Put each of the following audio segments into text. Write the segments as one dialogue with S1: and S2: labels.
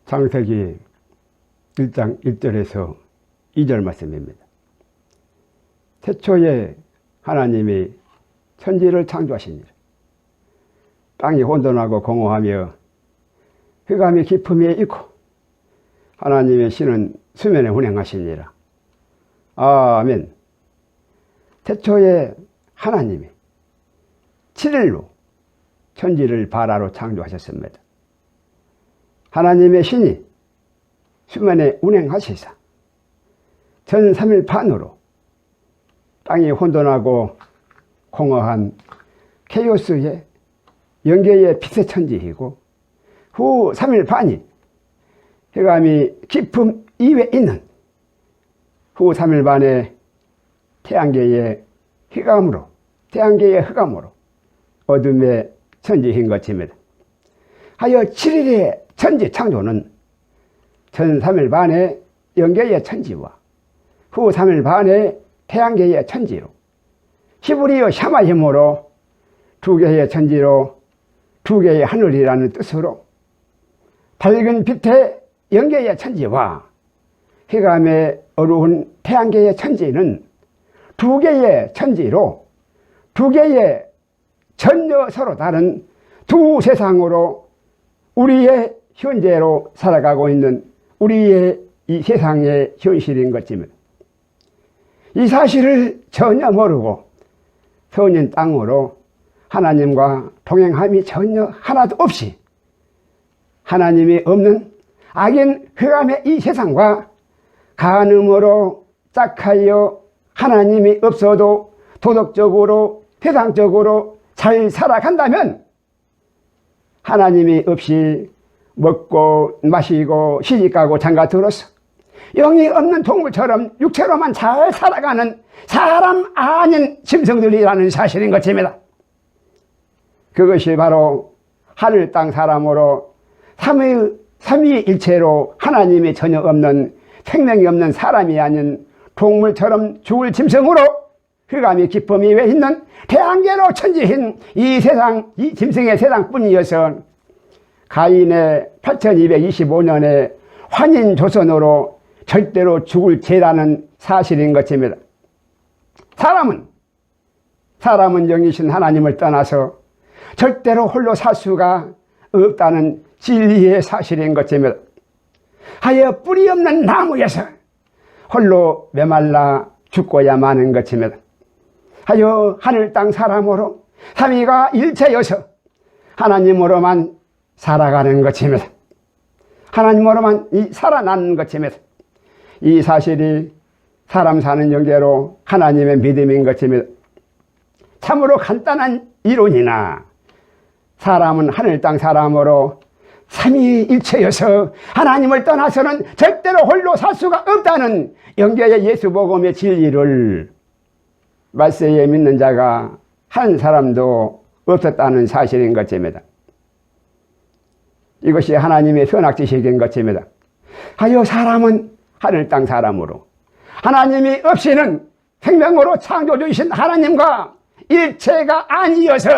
S1: 창세기 1장 1절에서 2절 말씀입니다. 태초에 하나님이 천지를 창조하시니라. 땅이 혼돈하고 공허하며 흑암이 깊음에 있고 하나님의 신은 수면에 운행하시니라. 아멘. 태초에 하나님이 7일로 천지를 바라로 창조하셨습니다. 하나님의 신이 수면에 운행하시사 전 3일 반으로 땅이 혼돈하고 공허한 케이오스의 영계의 빛의 천지이고 후 3일 반이 흑암이 깊음 이외에 있는 후 3일 반에 태양계의 흑암으로 어둠의 천지인 것입니다. 하여 7일의 천지 창조는 전 3일 반의 영계의 천지와 후 3일 반의 태양계의 천지로 히브리어 샤마 힘으로 두 개의 천지로 두 개의 하늘이라는 뜻으로 밝은 빛의 영계의 천지와 흑암의 어두운 태양계의 천지는 두 개의 천지로 두 개의 전혀 서로 다른 두 세상으로 우리의 현재로 살아가고 있는 우리의 이 세상의 현실인 것입니다. 이 사실을 전혀 모르고 선인 땅으로 하나님과 동행함이 전혀 하나도 없이 하나님이 없는 악인 흑암의 이 세상과 간음으로 짝하여 하나님이 없어도 도덕적으로 세상적으로 잘 살아간다면 하나님이 없이 먹고 마시고 시집가고 장가 들어서 영이 없는 동물처럼 육체로만 잘 살아가는 사람 아닌 짐승들이라는 사실인 것입니다. 그것이 바로 하늘 땅 사람으로 삼위일체로 하나님이 전혀 없는 생명이 없는 사람이 아닌 동물처럼 죽을 짐승으로 흑암이 깊음이 왜 있는 태양계로 천지인 이 세상, 이 짐승의 세상뿐이어서 가인의 8225년에 환인조선으로 절대로 죽을 죄라는 사실인 것입니다. 사람은 영이신 하나님을 떠나서 절대로 홀로 살 수가 없다는 진리의 사실인 것입니다. 하여 뿌리 없는 나무에서 홀로 메말라 죽고야 마는 것입니다. 하여 하늘 땅 사람으로 삼위가 일체여서 하나님으로만 살아가는 것입니다. 하나님으로만 살아나는 것입니다. 이 사실이 사람 사는 영계로 하나님의 믿음인 것입니다. 참으로 간단한 이론이나 사람은 하늘 땅 사람으로 삼위일체여서 하나님을 떠나서는 절대로 홀로 살 수가 없다는 영계의 예수복음의 진리를 말세에 믿는 자가 한 사람도 없었다는 사실인 것입니다. 이것이 하나님의 선악지식인 것입니다. 하여 사람은 하늘 땅 사람으로 하나님이 없이는 생명으로 창조주이신 하나님과 일체가 아니어서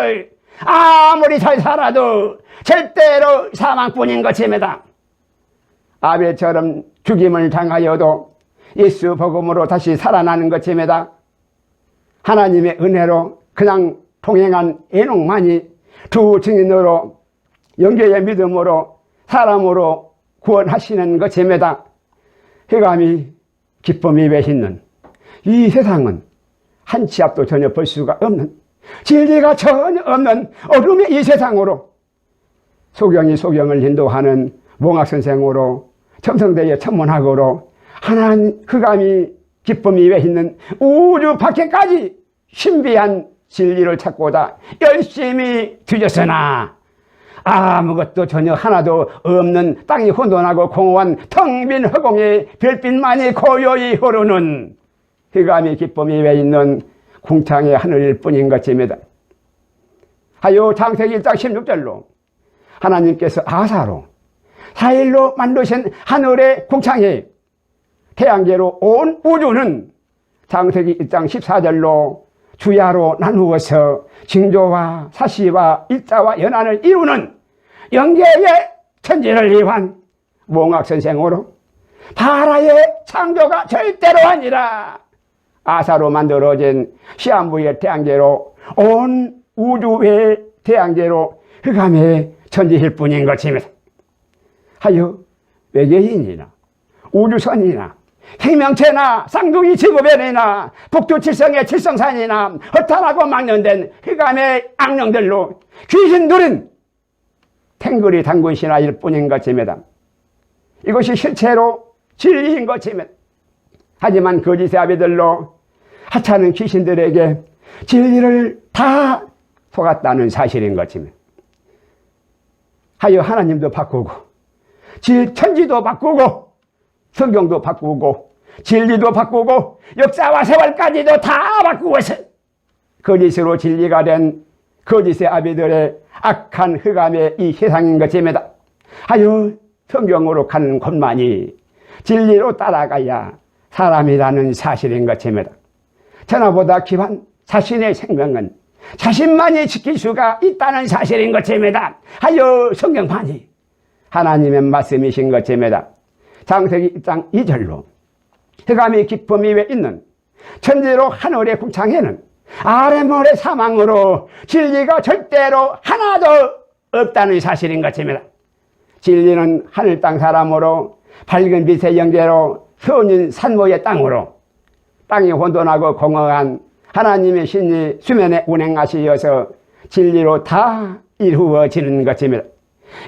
S1: 아무리 잘 살아도 절대로 사망뿐인 것입니다. 아벨처럼 죽임을 당하여도 예수 복음으로 다시 살아나는 것입니다. 하나님의 은혜로 그냥 동행한 에녹만이 두 증인으로 영계의 믿음으로 사람으로 구원하시는 것입니다. 흑암이 기쁨이 외있는 이 세상은 한 치 앞도 전혀 볼 수가 없는 진리가 전혀 없는 어둠의 이 세상으로 소경이 소경을 인도하는 몽학선생으로 첨성대의 천문학으로 하나님 흑암이 기쁨이 외있는 우주 밖에까지 신비한 진리를 찾고자 열심히 뒤졌으나 아무것도 전혀 하나도 없는 땅이 혼돈하고 공허한 텅 빈 허공에 별빛만이 고요히 흐르는 흑암이 기쁨이 외있는 궁창의 하늘일 뿐인 것입니다. 하여 창세기 1장 16절로 하나님께서 아사로 4일로 만드신 하늘의 궁창에 태양계로 온 우주는 창세기 1장 14절로 주야로 나누어서 징조와 사시와 일자와 연한을 이루는 영계의 천지를 위한 몽학선생으로 바라의 창조가 절대로 아니라 아사로 만들어진 시한부의 태양계로 온 우주의 태양계로 흑암의 천지일 뿐인 것입니다. 하여 외계인이나 우주선이나 생명체나 쌍둥이 지구별이나 북두칠성의 칠성산이나 허탈하고 망령된 흑암의 악령들로 귀신들은 탱글이 담근 신화일 뿐인 것입니다. 이것이 실체로 진리인 것입니다. 하지만 거짓의 아비들로 하찮은 귀신들에게 진리를 다 속았다는 사실인 것입니다. 하여 하나님도 바꾸고 천지도 바꾸고 성경도 바꾸고 진리도 바꾸고 역사와 세월까지도 다 바꾸어서 거짓으로 진리가 된 거짓의 아비들의 악한 흑암의 이 세상인 것입니다. 하여 성경으로 가는 곳만이 진리로 따라가야 사람이라는 사실인 것입니다. 천하보다 귀한 자신의 생명은 자신만이 지킬 수가 있다는 사실인 것입니다. 하여 성경만이 하나님의 말씀이신 것입니다. 창세기 1장 2절로 흑암의 깊음이 왜 있는 천지로 하늘의 궁창에는 아래 모래 사망으로 진리가 절대로 하나도 없다는 사실인 것입니다. 진리는 하늘 땅 사람으로 밝은 빛의 영계로 선인 산모의 땅으로 땅이 혼돈하고 공허한 하나님의 신이 수면에 운행하시어서 진리로 다 이루어지는 것입니다.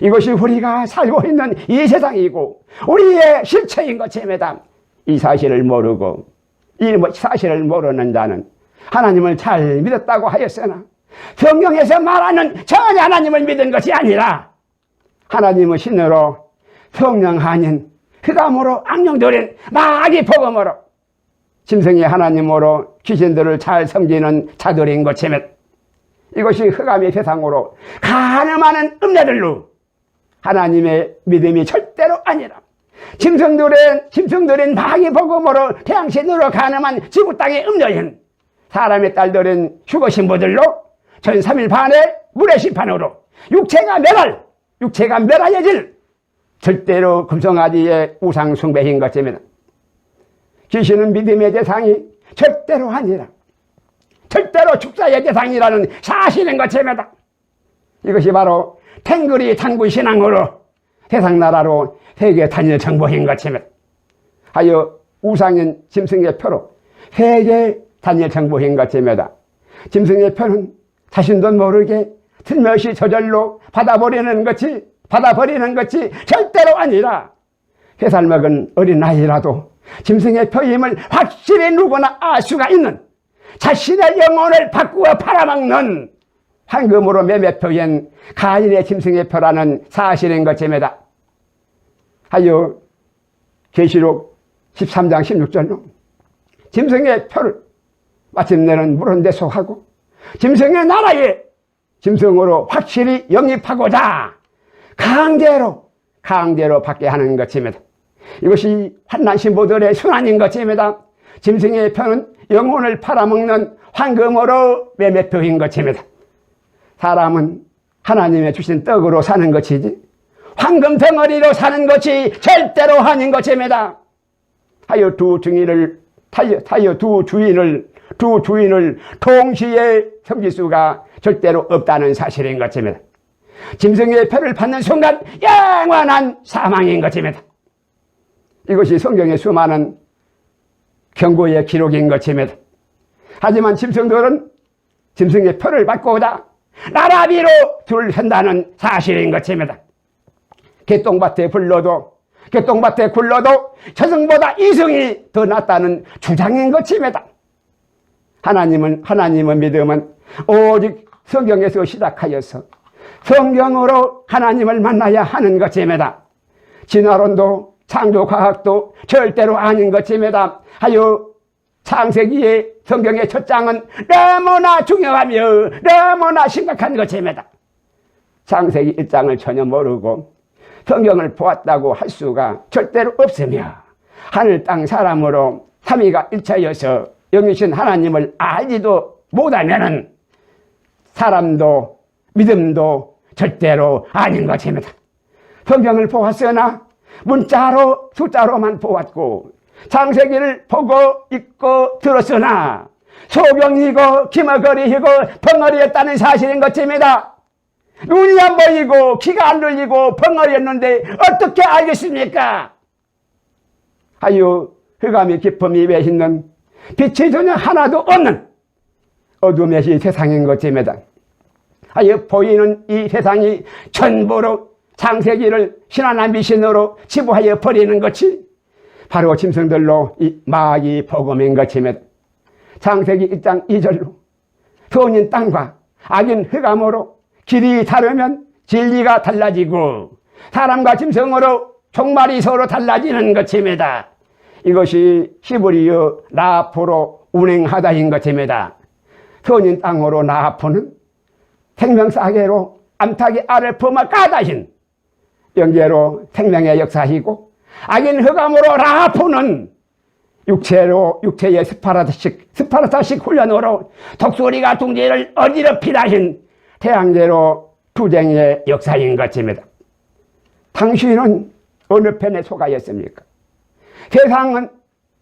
S1: 이것이 우리가 살고 있는 이 세상이고 우리의 실체인 것입니다. 이 사실을 모르고 이 사실을 모르는 자는 하나님을 잘 믿었다고 하였으나 성경에서 말하는 전혀 하나님을 믿은 것이 아니라 하나님의 신으로 성령 아닌 흑암으로 악령들인 마귀 복음으로 짐승의 하나님으로 귀신들을 잘 섬기는 자들인 것입니다. 이것이 흑암의 세상으로 가늠하는 음녀들로 하나님의 믿음이 절대로 아니라 짐승들인 마귀 복음으로 태양신으로 가늠한 지구 땅의 음녀인 사람의 딸들인 휴거 신부들로 전 3일 반의 물의 심판으로 육체가 멸하여질 절대로 금성아지의 우상 숭배인 것입니다. 귀신은 믿음의 대상이 절대로 아니라 절대로 축사의 대상이라는 사실인 것입니다. 이것이 바로 탱글이 당군 신앙으로 세상 나라로 세계 단일 정복인 것입니다. 하여 우상인 짐승의 표로 세계 단일 정복인 것입니다. 짐승의 표는 자신도 모르게 틀며시 저절로 받아버리는 것이 절대로 아니라 3살 먹은 어린아이라도 짐승의 표임을 확실히 누구나 알 수가 있는 자신의 영혼을 바꾸어 팔아먹는 황금으로 매매표인 가인의 짐승의 표라는 사실인 것입니다. 하여 계시록 13장 16절로 짐승의 표를 마침내는 물은 데 속하고 짐승의 나라에 짐승으로 확실히 영입하고자 강제로 받게 하는 것입니다. 이것이 환난 신부들의 순환인 것입니다. 짐승의 표는 영혼을 팔아먹는 황금으로 매매표인 것입니다. 사람은 하나님의 주신 떡으로 사는 것이지 황금 덩어리로 사는 것이 절대로 아닌 것입니다. 하여 두 주인을 동시에 섬길 수가 절대로 없다는 사실인 것입니다. 짐승의 표를 받는 순간 영원한 사망인 것입니다. 이것이 성경의 수많은 경고의 기록인 것입니다. 하지만 짐승들은 짐승의 표를 받고자 나라비로 줄을 선다는 사실인 것입니다. 개똥밭에 굴러도 저승보다 이승이 더 낫다는 주장인 것입니다. 하나님의 믿음은 오직 성경에서 시작하여서 성경으로 하나님을 만나야 하는 것입니다. 진화론도 창조과학도 절대로 아닌 것입니다. 하여 창세기의 성경의 첫 장은 너무나 중요하며 너무나 심각한 것입니다. 창세기 1장을 전혀 모르고 성경을 보았다고 할 수가 절대로 없으며 하늘 땅 사람으로 삼위가 일체여서 영이신 하나님을 알지도 못하면은 사람도 믿음도 절대로 아닌 것입니다. 성경을 보았으나 문자로 숫자로만 보았고 창세기를 보고 읽고 들었으나 소경이고 기머거리이고 벙어리였다는 사실인 것입니다. 눈이 안 보이고 귀가 안 들리고 벙어리였는데 어떻게 알겠습니까? 하여 흑암의 기쁨이 외있는 빛이 전혀 하나도 없는 어둠의 세상인 것입니다. 하여 보이는 이 세상이 전부로 창세기를 신화나 미신으로 치부하여 버리는 것이 바로 짐승들로 이 마귀 복음인 것입니다. 창세기 1장 2절로 선인 땅과 악인 흑암으로 길이 다르면 진리가 달라지고 사람과 짐승으로 종말이 서로 달라지는 것입니다. 이것이 히브리어 라포로 운행하다인 것입니다. 선인 땅으로 라포는 생명사계로 암탉의 알을 품어 까다신 영계로 생명의 역사이고 악인 흑암으로 라포는 육체의 스파르타식 훈련으로 독수리가 둥지를 어지럽히다 하신 태양계로 투쟁의 역사인 것입니다. 당신은 어느 편에 속하였습니까? 세상은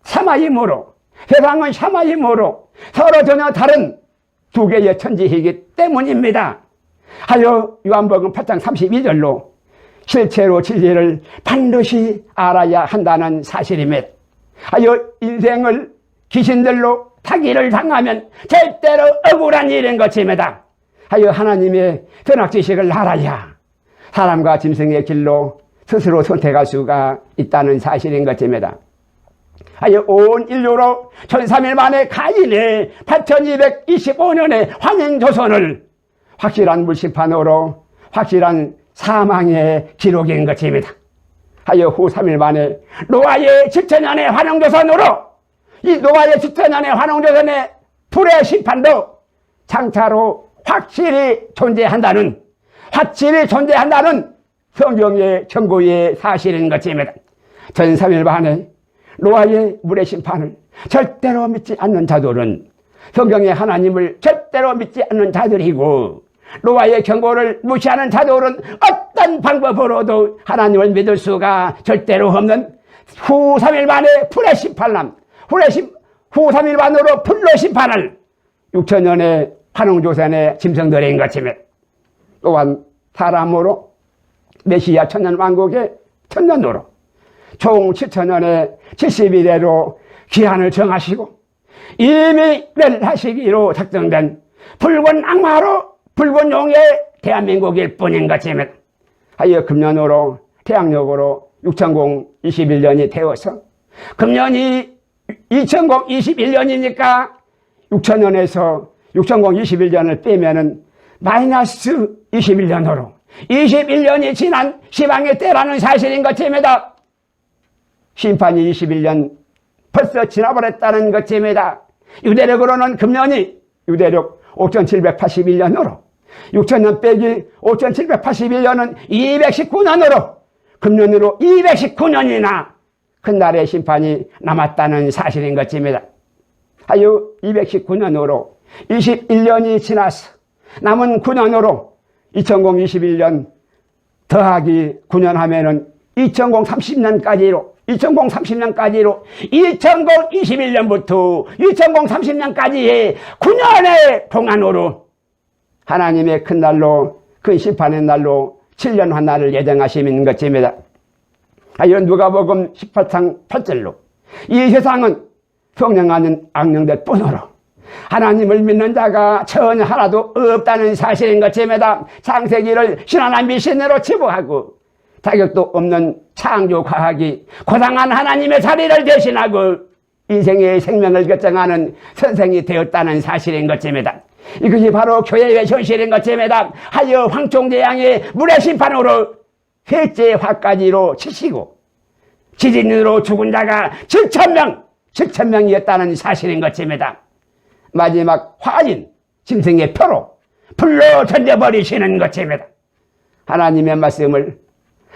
S1: 사마임으로 서로 전혀 다른 두 개의 천지이기 때문입니다. 하여 요한복음 8장 32절로 실체로 진리를 반드시 알아야 한다는 사실입니다. 하여 인생을 귀신들로 타기를 당하면 절대로 억울한 일인 것입니다. 하여 하나님의 선악지식을 알아야 사람과 짐승의 길로 스스로 선택할 수가 있다는 사실인 것입니다. 하여 온 인류로 1300일 만에 가인의 8225년의 환인조선을 확실한 물심판으로 확실한 사망의 기록인 것입니다. 하여 후 3일 만에 노아의 7천년의 환영조선으로 이 노아의 7천년의 환영조선의 불의 심판도 장차로 확실히 존재한다는 성경의 경고의 사실인 것입니다. 전 3일 만에 노아의 물의 심판을 절대로 믿지 않는 자들은 성경의 하나님을 절대로 믿지 않는 자들이고 노아의 경고를 무시하는 자들은 어떤 방법으로도 하나님을 믿을 수가 절대로 없는 후 3일 만에 불의 심판남 후 3일 만으로 불로 심판을 6천년의 환웅조선의 짐승들인 것입니다. 또한 사람으로 메시아 천년왕국의 천년으로 총 7천년의 70일에로 기한을 정하시고 이미 멸하시기로 작정된 붉은 악마로 붉은 용의 대한민국일 뿐인 것입니다. 하여 금년으로 태양력으로 6021년이 되어서 금년이 2021년이니까 6000년에서 6021년을 빼면은 마이너스 21년으로 21년이 지난 시방의 때라는 사실인 것입니다. 심판이 21년 벌써 지나버렸다는 것입니다. 유대력으로는 금년이 유대력 5781년으로 6000년 빼기 5781년은 219년으로 금년으로 219년이나 큰 날의 심판이 남았다는 사실인 것입니다. 하여 219년으로 21년이 지나서 남은 9년으로 2021년 더하기 9년 하면은 2030년까지로 2021년부터 2030년까지의 9년의 동안으로 하나님의 큰 날로 큰 심판의 날로 7년 환날을 예정하시는 것입니다. 하여 누가복음 18장 8절로 이 세상은 성령하는 악령들 뿐으로 하나님을 믿는 자가 전혀 하나도 없다는 사실인 것입니다. 창세기를 신화나 미신으로 치부하고 자격도 없는 창조과학이 고상한 하나님의 자리를 대신하고 인생의 생명을 결정하는 선생이 되었다는 사실인 것입니다. 이것이 바로 교회의 현실인 것입니다. 하여 황총대왕의 물의 심판으로 셋째 화까지로 치시고 지진으로 죽은 자가 7천명이었다는 사실인 것입니다. 마지막 화인 짐승의 표로 불로 던져버리시는 것입니다. 하나님의 말씀을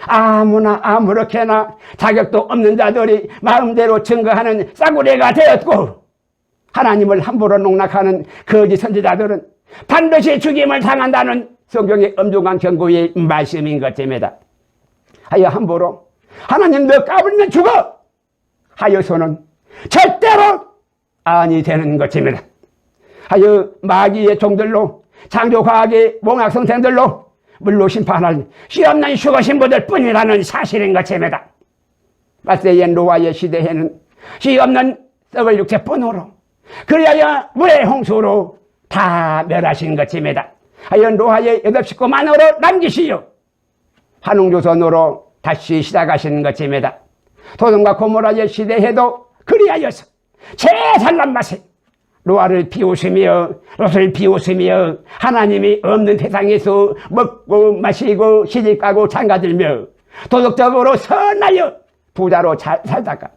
S1: 아무나 아무렇게나 자격도 없는 자들이 마음대로 증거하는 싸구려가 되었고 하나님을 함부로 농락하는 거짓 선지자들은 반드시 죽임을 당한다는 성경의 엄중한 경고의 말씀인 것입니다. 하여 함부로 하나님 너 까불면 죽어 하여서는 절대로 아니 되는 것입니다. 하여 마귀의 종들로 창조과학의 몽학성생들로 물로 심판할 시없는 휴거신부들 뿐이라는 사실인 것입니다. 말세의 노아의 시대에는 시없는 썩을 육체뿐으로 그리하여 물의 홍수로 다 멸하신 것입니다. 하여 노아의 8식구만으로 남기시오 환웅조선으로 다시 시작하신 것입니다. 소돔과 고모라의 시대에도 그리하여서 제살난 맛에 노아를 비웃으며 롯을 비웃으며 하나님이 없는 세상에서 먹고 마시고 시집가고 장가들며 도덕적으로 선하여 부자로 잘 살다가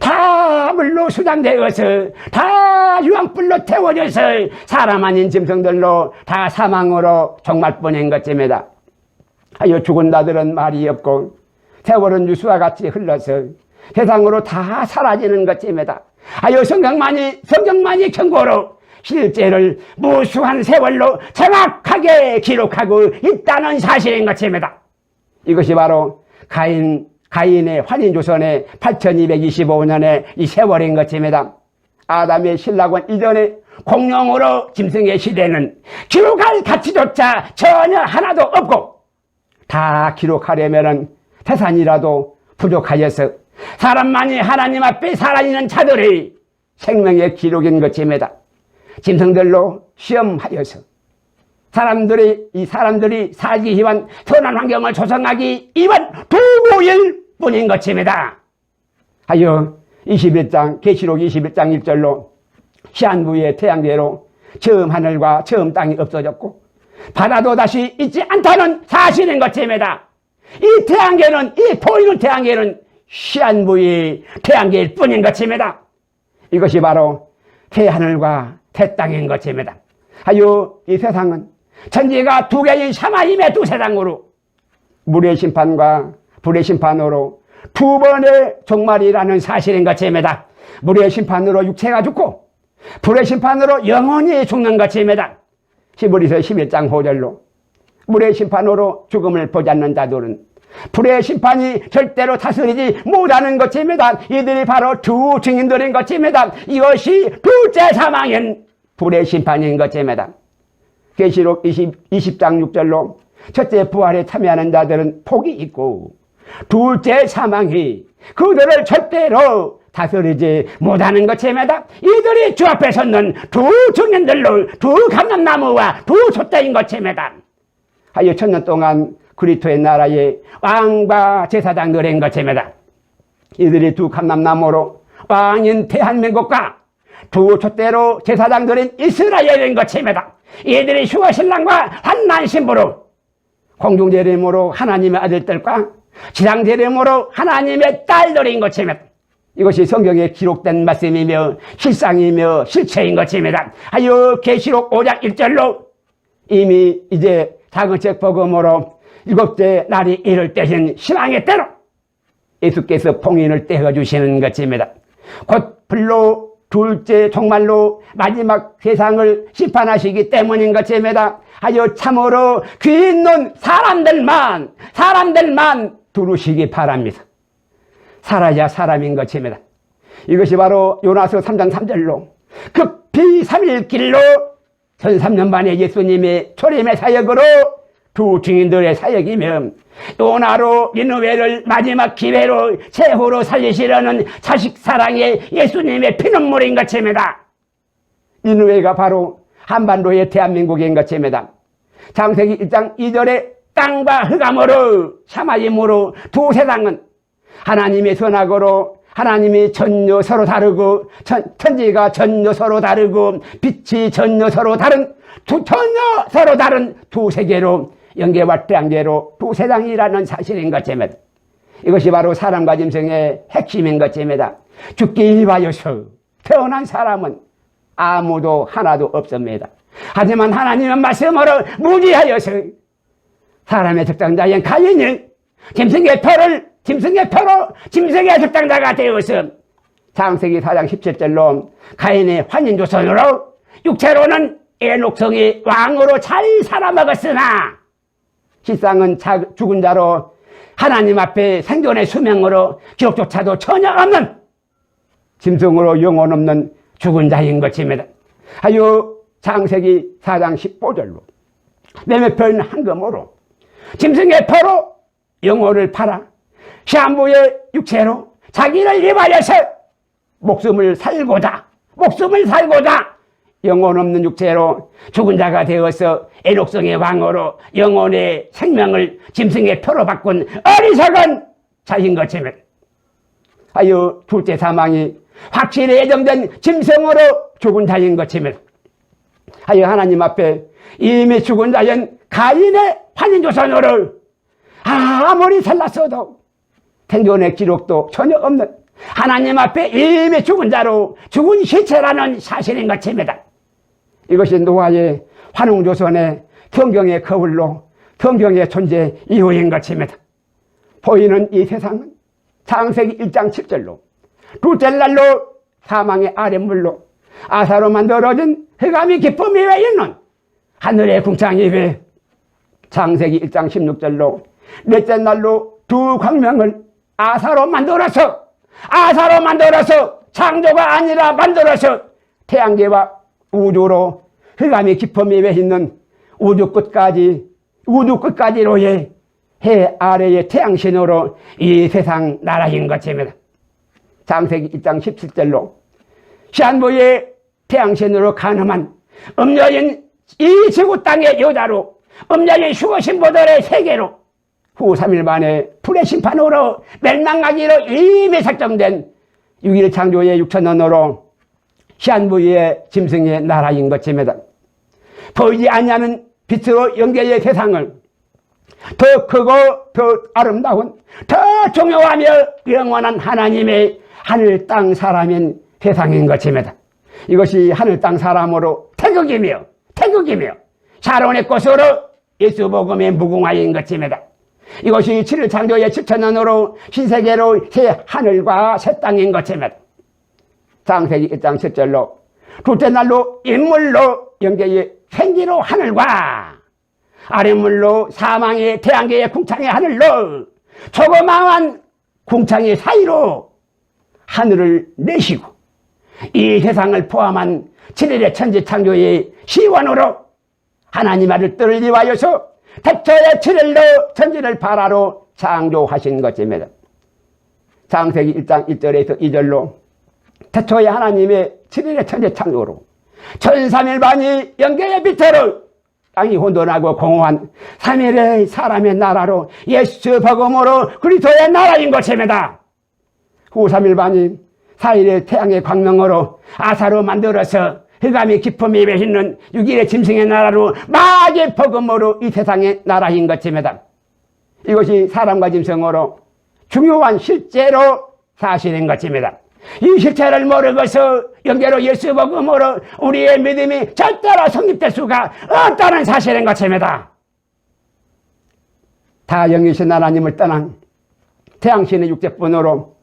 S1: 다 물로 수장되어서 다 유황불로 태워져서 사람 아닌 짐승들로 다 사망으로 종말 뻔한 것입니다. 하여 죽은 자들은 말이 없고 세월은 유수와 같이 흘러서 세상으로 다 사라지는 것입니다. 하여 성경만이 경고로 실제를 무수한 세월로 정확하게 기록하고 있다는 사실인 것입니다. 이것이 바로 가인의 환인조선의 8225년의 이 세월인 것입니다. 아담의 신라권 이전에 공룡으로 짐승의 시대는 기록할 가치조차 전혀 하나도 없고 다 기록하려면 태산이라도 부족하여서 사람만이 하나님 앞에 살아있는 자들의 생명의 기록인 것입니다. 짐승들로 시험하여서 사람들이 살기 위한 선한 환경을 조성하기 위한 도구일 뿐인 것입니다. 하여 21장 계시록 21장 1절로 시한부의 태양계로 처음 하늘과 처음 땅이 없어졌고 바다도 다시 있지 않다는 사실인 것입니다. 이 태양계는 이 보이는 태양계는 시한부의 태양계일 뿐인 것입니다. 이것이 바로 태하늘과 태땅인 것입니다. 하여 이 세상은 천지가 두 개인 샤마임의 두 세상으로 물의 심판과 불의 심판으로 두 번의 종말이라는 사실인 것입니다. 물의 심판으로 육체가 죽고 불의 심판으로 영혼이 죽는 것입니다. 히브리서 11장 5절로 물의 심판으로 죽음을 보지 않는 자들은 불의 심판이 절대로 다스리지 못하는 것입니다. 이들이 바로 두 증인들인 것입니다. 이것이 둘째 사망인 불의 심판인 것입니다. 계시록 20장 6절로 첫째 부활에 참여하는 자들은 복이 있고 둘째 사망이 그들을 절대로 다스리지 못하는 것입니다. 이들이 주 앞에 섰는 두 증인들로 두 감람나무와 두 촛대인 것입니다. 하여 천년 동안 그리스도의 나라의 왕과 제사장들인 것입니다. 이들이 두 감람나무로 왕인 대한민국과 두 촛대로 제사장들인 이스라엘인 것입니다. 이들이 휴거신랑과 환난신부로 공중제림으로 하나님의 아들들과 지상제림으로 하나님의 딸들인 것입니다. 이것이 성경에 기록된 말씀이며 실상이며 실체인 것입니다. 하여 계시록 5장 1절로 이미 이제 작은 책 복음으로 7째 날이 이를 때신 신앙의 때로 예수께서 봉인을 떼어주시는 것입니다. 곧 불로 둘째 종말로 마지막 세상을 심판하시기 때문인 것입니다. 하여 참으로 귀 있는 사람들만 들으시기 바랍니다. 살아야 사람인 것입니다. 이것이 바로 요나서 3장 3절로 급히 3일 길로 전 3년 반의 예수님의 초림의 사역으로 두 증인들의 사역이며 요나로 니느웨를 마지막 기회로 최후로 살리시려는 자식 사랑의 예수님의 피눈물인 것입니다. 니느웨가 바로 한반도의 대한민국인 것입니다. 창세기 1장 2절에 땅과 흑암으로 샤마임으로 두 세상은 하나님의 선악으로 하나님이 전혀 서로 다르고 천지가 전혀 서로 다르고 빛이 전혀 서로 다른 두 세계로 영계와 태양계로 두 세상이라는 사실인 것입니다. 이것이 바로 사람과 짐승의 핵심인 것입니다. 죽기 위하여서 태어난 사람은 아무도 하나도 없습니다. 하지만 하나님은 말씀으로 무지하여서 사람의 적당자인 가인이 짐승의 표로 짐승의 적당자가 되어서 창세기 4장 17절로 가인의 환인조선으로 육체로는 에녹성이 왕으로 잘 살아먹었으나 실상은 죽은 자로 하나님 앞에 생존의 수명으로 기록조차도 전혀 없는 짐승으로 영혼 없는 죽은 자인 것입니다. 하여 창세기 4장 15절로 매매편 황금으로 짐승의 표로 영혼을 팔아 시한부의 육체로 자기를 위하여서 목숨을 살고자 영혼 없는 육체로 죽은 자가 되어서 에녹성의 왕으로 영혼의 생명을 짐승의 표로 바꾼 어리석은 자인 것입니다. 하여 둘째 사망이 확실히 예정된 짐승으로 죽은 자인 것입니다. 하여 하나님 앞에 이미 죽은 자인 가인의 환인조선으로 아무리 살랐어도 생존의 기록도 전혀 없는 하나님 앞에 이미 죽은 자로 죽은 시체라는 사실인 것입니다. 이것이 노아의 환웅조선의 성경의 거울로 성경의 존재 이유인 것입니다. 보이는 이 세상은 창세기 1장 7절로 둘째 날로 사망의 아랫물로 아사로 만들어진 흑암이 기쁨이 왜 있는 하늘의 궁창이 왜 창세기 1장 16절로 넷째 날로 두 광명을 아사로 만들어서 창조가 아니라 만들어서 태양계와 우주로 흑암의 기쁨이 왜 있는 우주 끝까지로의 해 아래의 태양신으로 이 세상 나라인 것입니다. 창세기 1장 17절로 시한부의 태양신으로 가늠한 음녀인 이 지구 땅의 여자로 음녀인 휴거신부들의 세계로 후 3일 만에 불의 심판으로 멸망하기로 이미 설정된 6일 창조의 6천원으로 시한부의 짐승의 나라인 것입니다. 보이지 아니하는 빛으로 영계의 세상을 더 크고 더 아름다운 더 중요하며 영원한 하나님의 하늘 땅 사람인 세상인 것입니다. 이것이 하늘 땅 사람으로 태극이며 샤론의 꽃으로 예수 복음의 무궁화인 것입니다. 이것이 7일 창조의 7천년으로 신세계로 새 하늘과 새 땅인 것입니다. 창세기 1장 10절로 둘째 날로 인물로 영계의 생기로 하늘과 아랫물로 사망의 태양계의 궁창의 하늘로 조그마한 궁창의 사이로 하늘을 내시고 이 세상을 포함한 7일의 천지 창조의 시원으로 하나님 아들 뜰을 위하여서 태초의 7일로 천지를 발하로 창조하신 것입니다. 창세기 1장 1절에서 2절로 태초의 하나님의 7일의 천지 창조로 1003일반이 영계의 빛으로 땅이 혼돈하고 공허한 3일의 사람의 나라로 예수 복음으로 그리스도의 나라인 것입니다. 후 3일반이 4일의 태양의 광명으로 아사로 만들어서 흑암의 기쁨이 배있는 6일의 짐승의 나라로 마귀의 복음으로 이 세상의 나라인 것입니다. 이것이 사람과 짐승으로 중요한 실제로 사실인 것입니다. 이 실체를 모르고서 영계로 예수 복음으로 우리의 믿음이 절대로 성립될 수가 없다는 사실인 것입니다. 다 영이신 하나님을 떠난 태양신의 육체뿐으로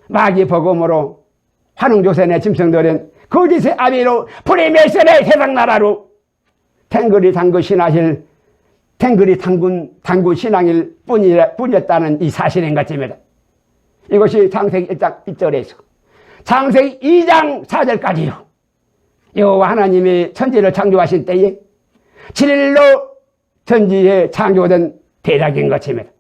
S1: 마귀 복음으로 환웅조선의 짐승들은 거짓의 아비로 불의 멸선의 세상 나라로 탱글이 당구 신앙일 뿐이었다는 이 사실인 것입니다. 이것이 창세기 1장 1절에서 창세기 2장 4절까지요. 여호와 하나님이 천지를 창조하신 때에 7일로 천지에 창조된 대략인 것입니다.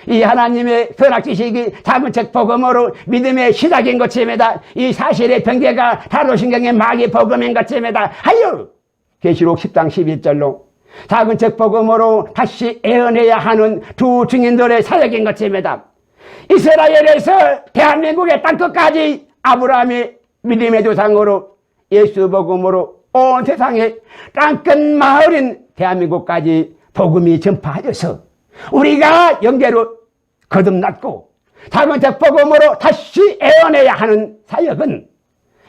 S1: 이 하나님의 선악지식이 작은 책 복음으로 믿음의 시작인 것입니다. 이 사실의 경계가 다도신경의 마귀 복음인 것입니다. 하여 계시록 10장 11절로 작은 책 복음으로 다시 애언해야 하는 두 증인들의 사역인 것입니다. 이스라엘에서 대한민국의 땅끝까지 아브라함의 믿음의 조상으로 예수 복음으로 온 세상의 땅끝 마을인 대한민국까지 복음이 전파하여서 우리가 영계로 거듭났고 작은 책 복음으로 다시 애원해야 하는 사역은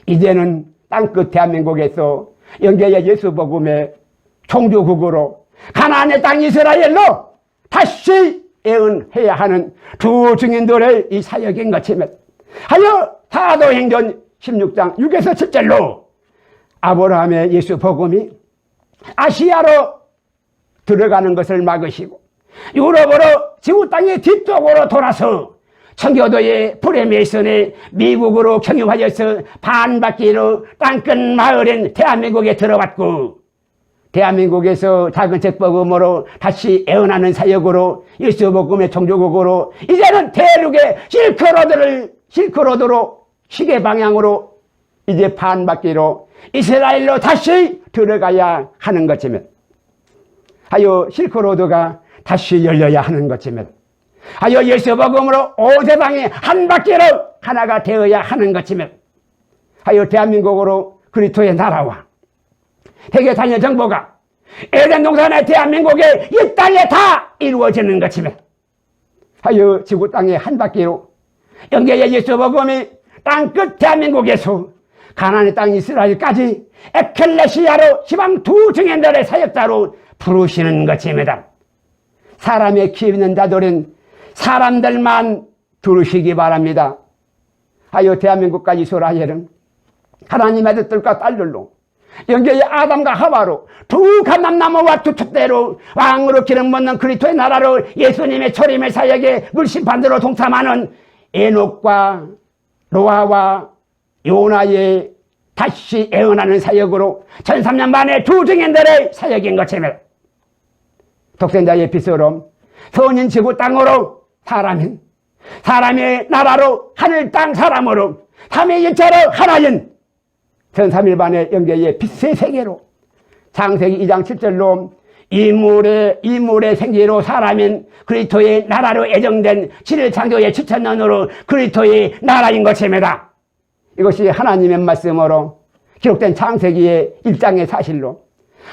S1: 이제는 땅끝 대한민국에서 영계의 예수 복음의 총주국으로 가나안의 땅 이스라엘로 다시 애원해야 하는 두 증인들의 이 사역인 것입니다. 하여 사도행전 16장 6에서 7절로 아브라함의 예수 복음이 아시아로 들어가는 것을 막으시고 유럽으로 지구 땅의 뒤쪽으로 돌아서 청교도의 프리메이슨이 미국으로 경유하여서 반바퀴로 땅끝 마을인 대한민국에 들어왔고, 대한민국에서 작은 책복음으로 다시 애원하는 사역으로 예수 복음의 종교국으로 이제는 대륙의 실크로드로 시계 방향으로 이제 반바퀴로 이스라엘로 다시 들어가야 하는 것이면, 하여 실크로드가 다시 열려야 하는 것이면, 하여 예수 복음으로 온 세상이 한 바퀴로 하나가 되어야 하는 것이면, 하여 대한민국으로 그리스도의 나라와 세계 단일 정보가 에덴 동산의 대한민국의 이 땅에 다 이루어지는 것이면, 하여 지구 땅의 한 바퀴로 영계의 예수 복음이 땅끝 대한민국에서 가나안의 땅 이스라엘까지 에클레시아로 지방 두 증인들의 사역자로 부르시는 것입니다. 사람의 키 있는 자들은 사람들만 들으시기 바랍니다. 하여 대한민국과 이스라엘은 하나님의 아들들과 딸들로 영계의 아담과 하와로 두 감람나무와 두 촛대로 왕으로 기름 붓는 그리스도의 나라로 예수님의 초림의 사역에 물심판대로 동참하는 에녹과 노아와 요나의 다시 애원하는 사역으로 1300년 만에 두 증인들의 사역인 것입니다. 독생자의 빛으로 선인 지구 땅으로 사람의 나라로 하늘 땅 사람으로 삼위일체로 하나인 전삼일반의 영계의 빛의 세계로 창세기 2장 7절로 이물의 생기로 사람인 그리스도의 나라로 애정된 7일 창조의 7000년으로 그리스도의 나라인 것입니다. 이것이 하나님의 말씀으로 기록된 창세기의 1장의 사실로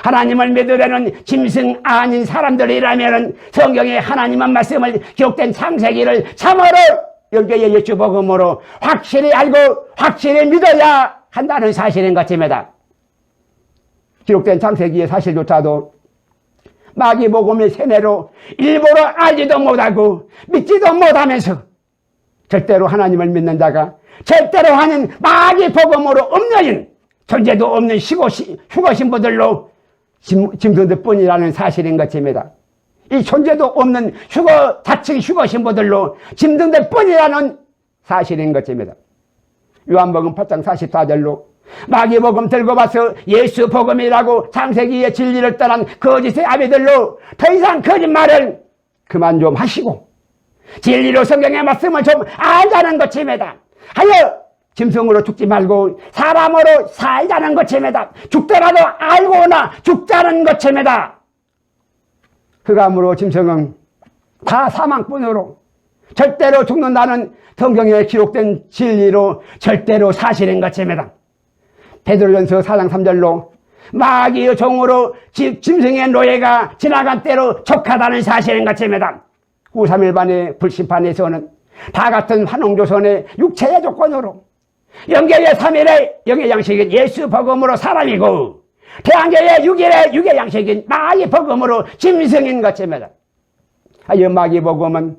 S1: 하나님을 믿으려는 짐승 아닌 사람들이라면 성경에 하나님의 말씀을 기록된 창세기를 참으로 영계의 예수 복음으로 확실히 알고 확실히 믿어야 한다는 사실인 것입니다. 기록된 창세기의 사실조차도 마귀복음의 세뇌로 일부러 알지도 못하고 믿지도 못하면서 절대로 하나님을 믿는 자가 절대로 하는 마귀복음으로 음녀인 존재도 없는 휴거신부들로 짐승들 뿐이라는 사실인 것입니다. 이 존재도 없는 자칭 휴거신부들로 짐승들 뿐이라는 사실인 것입니다. 요한복음 8장 44절로 마귀복음 들고 와서 예수 복음이라고 창세기의 진리를 떠난 거짓의 아비들로 더 이상 거짓말을 그만 좀 하시고 진리로 성경의 말씀을 좀 알자는 것입니다. 하여 짐승으로 죽지 말고 사람으로 살자는 것입니다. 죽더라도 알고나 죽자는 것입니다. 흑암으로 짐승은 다 사망뿐으로 절대로 죽는다는 성경에 기록된 진리로 절대로 사실인 것입니다. 베드로전서 4장 3절로 마귀의 종으로 짐승의 노예가 지나간 때로 족하다는 사실인 것입니다. 931반의 불심판에서는 다 같은 환웅조선의 육체의 조건으로 영계의 3일의 영의 양식인 예수 복음으로 사람이고 태양계의 6일의 육의 양식인 마귀 복음으로 짐승인 것입니다. 하여 마귀 복음은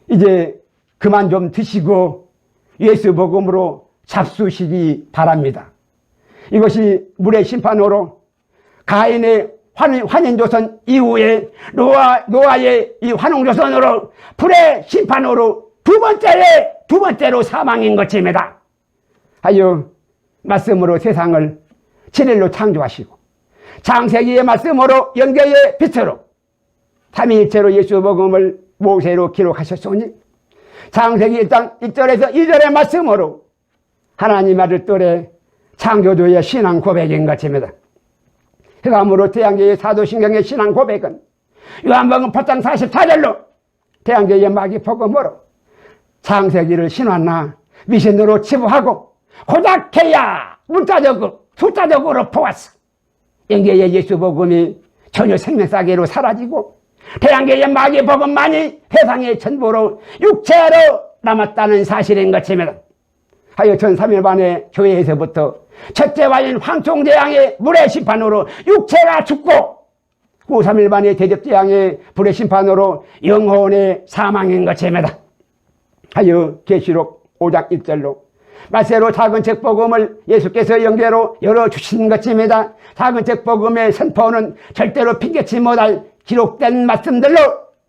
S1: 이제 그만 좀 드시고 예수 복음으로 잡수시기 바랍니다. 이것이 물의 심판으로 가인의 환인조선 이후에 노아의 이 환웅조선으로 불의 심판으로 두 번째로 사망인 것입니다. 하여 말씀으로 세상을 7일로 창조하시고 창세기의 말씀으로 영계의 빛으로 삼위일체로 예수 복음을 모세로 기록하셨으니 창세기 1장 1절에서 2절의 말씀으로 하나님 아들들의 창조주의 신앙 고백인 것입니다. 흑암으로 태양계의 사도신경의 신앙 고백은 요한복음 8장 44절로 태양계의 마귀 복음으로 창세기를 신화나 미신으로 치부하고 고작해야 숫자적으로 보았어. 영계의 예수 복음이 전혀 생명사계로 사라지고 태양계의 마귀 복음만이 세상의 전부로 육체로 남았다는 사실인 것입니다. 하여 전 3일반의 교회에서부터 첫째 와인 황총재앙의 물의 심판으로 육체가 죽고 후 3일반의 대접재앙의 불의 심판으로 영혼의 사망인 것입니다. 하여 계시록 5장 1절로 말세로 작은 책 복음을 예수께서 영계로 열어주신 것입니다. 작은 책 복음의 선포는 절대로 핑계치 못할 기록된 말씀들로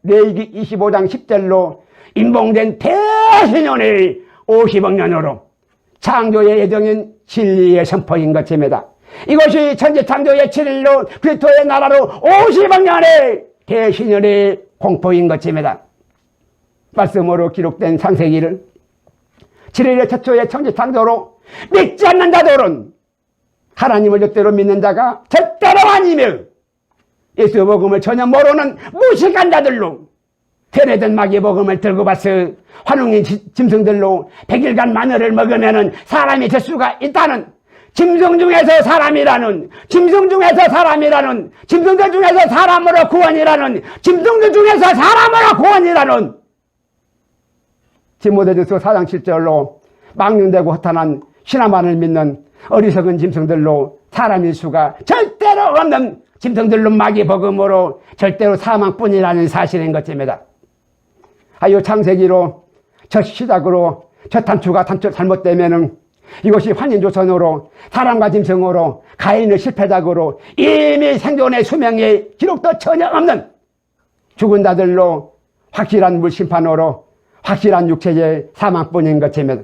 S1: 레위기 25장 10절로 인봉된 대신년의 50억 년으로 창조의 예정인 진리의 선포인 것입니다. 이것이 천지창조의 7일로 그리스도의 나라로 50억 년의 대신년의 공포인 것입니다. 말씀으로 기록된 창세기를 7일의 최초의 천지창조로 믿지 않는 자들은 하나님을 절대로 믿는 자가 절대로 아니며 예수 복음을 전혀 모르는 무식한 자들로 변해든 마귀 복음을 들고 봐서 환웅인 짐승들로 100일간 마늘을 먹으면 사람이 될 수가 있다는, 짐승 중에서 사람이라는, 짐승 중에서 사람이라는, 짐승들 중에서 사람으로 구원이라는, 짐승들 중에서 사람으로 구원이라는 디모데전서 4장 7절로 망령되고 허탄한 신화만을 믿는 어리석은 짐승들로 사람일 수가 절대로 없는 짐승들로 마귀 복음으로 절대로 사망뿐이라는 사실인 것입니다. 이 창세기로 첫 시작으로 첫 단추가 잘못되면은 이것이 환인조선으로 사람과 짐승으로 가인의 실패작으로 이미 생존의 수명에 기록도 전혀 없는 죽은 자들로 확실한 물심판으로 확실한 육체의 사망뿐인 것입니다.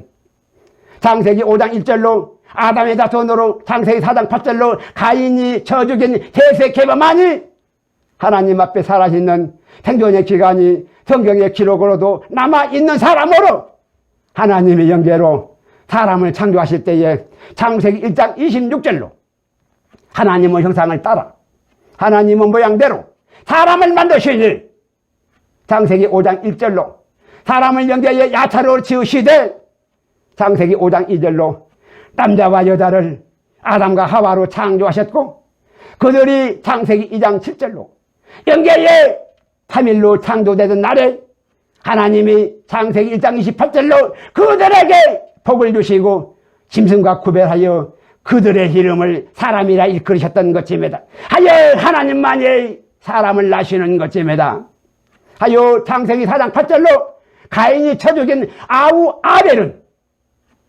S1: 창세기 5장 1절로 아담의 자손으로 창세기 4장 8절로 가인이 저죽인 셋의 계보만이 하나님 앞에 살아있는 생존의 기간이 성경의 기록으로도 남아있는 사람으로 하나님의 연계로 사람을 창조하실 때에 창세기 1장 26절로 하나님의 형상을 따라 하나님의 모양대로 사람을 만드시니 창세기 5장 1절로 사람을 연계해 야차로 지으시되 창세기 5장 2절로 남자와 여자를 아담과 하와로 창조하셨고 그들이 창세기 2장 7절로 연계에 3일로 창조되던 날에 하나님이 창세기 1장 28절로 그들에게 복을 주시고 짐승과 구별하여 그들의 이름을 사람이라 일컬으셨던 것입니다. 하여 하나님만이 사람을 낳으시는 것입니다. 하여 창세기 4장 8절로 가인이 쳐 죽인 아우 아벨은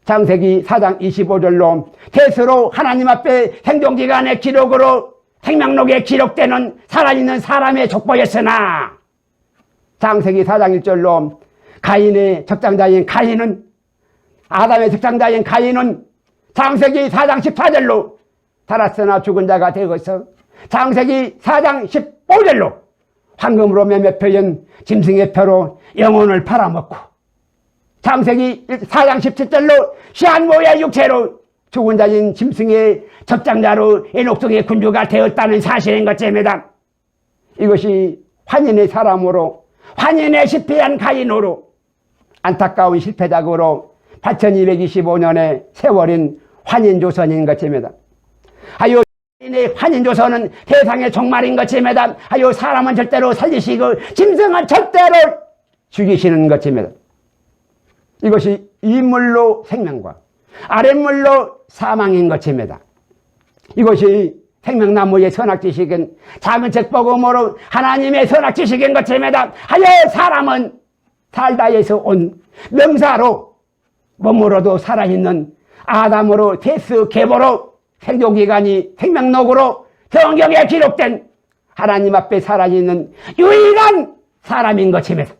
S1: 창세기 4장 25절로 대수로 하나님 앞에 생존기간의 기록으로 생명록에 기록되는 살아있는 사람의 족보였으나 창세기 4장 1절로 가인의 적장자인 가인은 아담의 적장자인 가인은 창세기 4장 14절로 살았으나 죽은 자가 되어서 창세기 4장 15절로 황금으로 매매표인 짐승의 표로 영혼을 팔아먹고 창세기 4장 17절로 시한모의 육체로 죽은 자인 짐승의 적장자로 에녹성의 군주가 되었다는 사실인 것입니다. 이것이 환인의 사람으로 환인의 실패한 가인으로 안타까운 실패작으로 8225년의 세월인 환인조선인 것입니다. 하여 환인조선은 세상의 종말인 것입니다. 하여 사람은 절대로 살리시고 짐승은 절대로 죽이시는 것입니다. 이것이 이물로 생명과 아랫물로 사망인 것입니다. 이것이 생명나무의 선악지식은 작은 책 복음으로 하나님의 선악지식인 것입니다. 하여 사람은 살다에서 온 명사로 몸으로도 살아있는 아담으로 데스 계보로 생존기간이 생명록으로 성경에 기록된 하나님 앞에 살아있는 유일한 사람인 것입니다.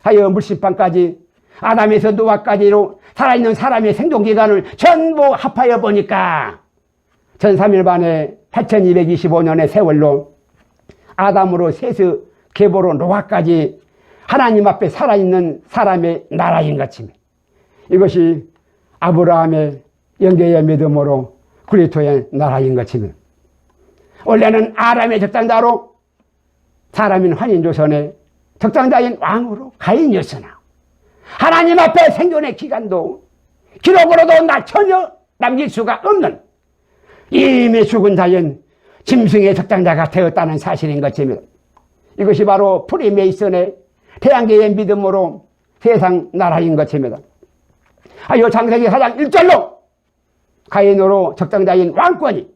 S1: 하여 물심판까지 아담에서 노아까지로 살아있는 사람의 생존기간을 전부 합하여 보니까 1300일 만에 8225년의 세월로 아담으로 셋의 계보로 노아까지 하나님 앞에 살아있는 사람의 나라인 것입니다. 이것이 아브라함의 영계의 믿음으로 그리스도의 나라인 것입니다. 원래는 아람의 적장자로 사람인 환인조선의 적장자인 왕으로 가인이었으나 하나님 앞에 생존의 기간도 기록으로도 전혀 남길 수가 없는 이미 죽은 자인 짐승의 적장자가 되었다는 사실인 것입니다. 이것이 바로 프리메이슨의 태양계의 믿음으로 세상 나라인 것입니다. 하여 창세기 4장 1절로 가인으로 적장자인 왕권이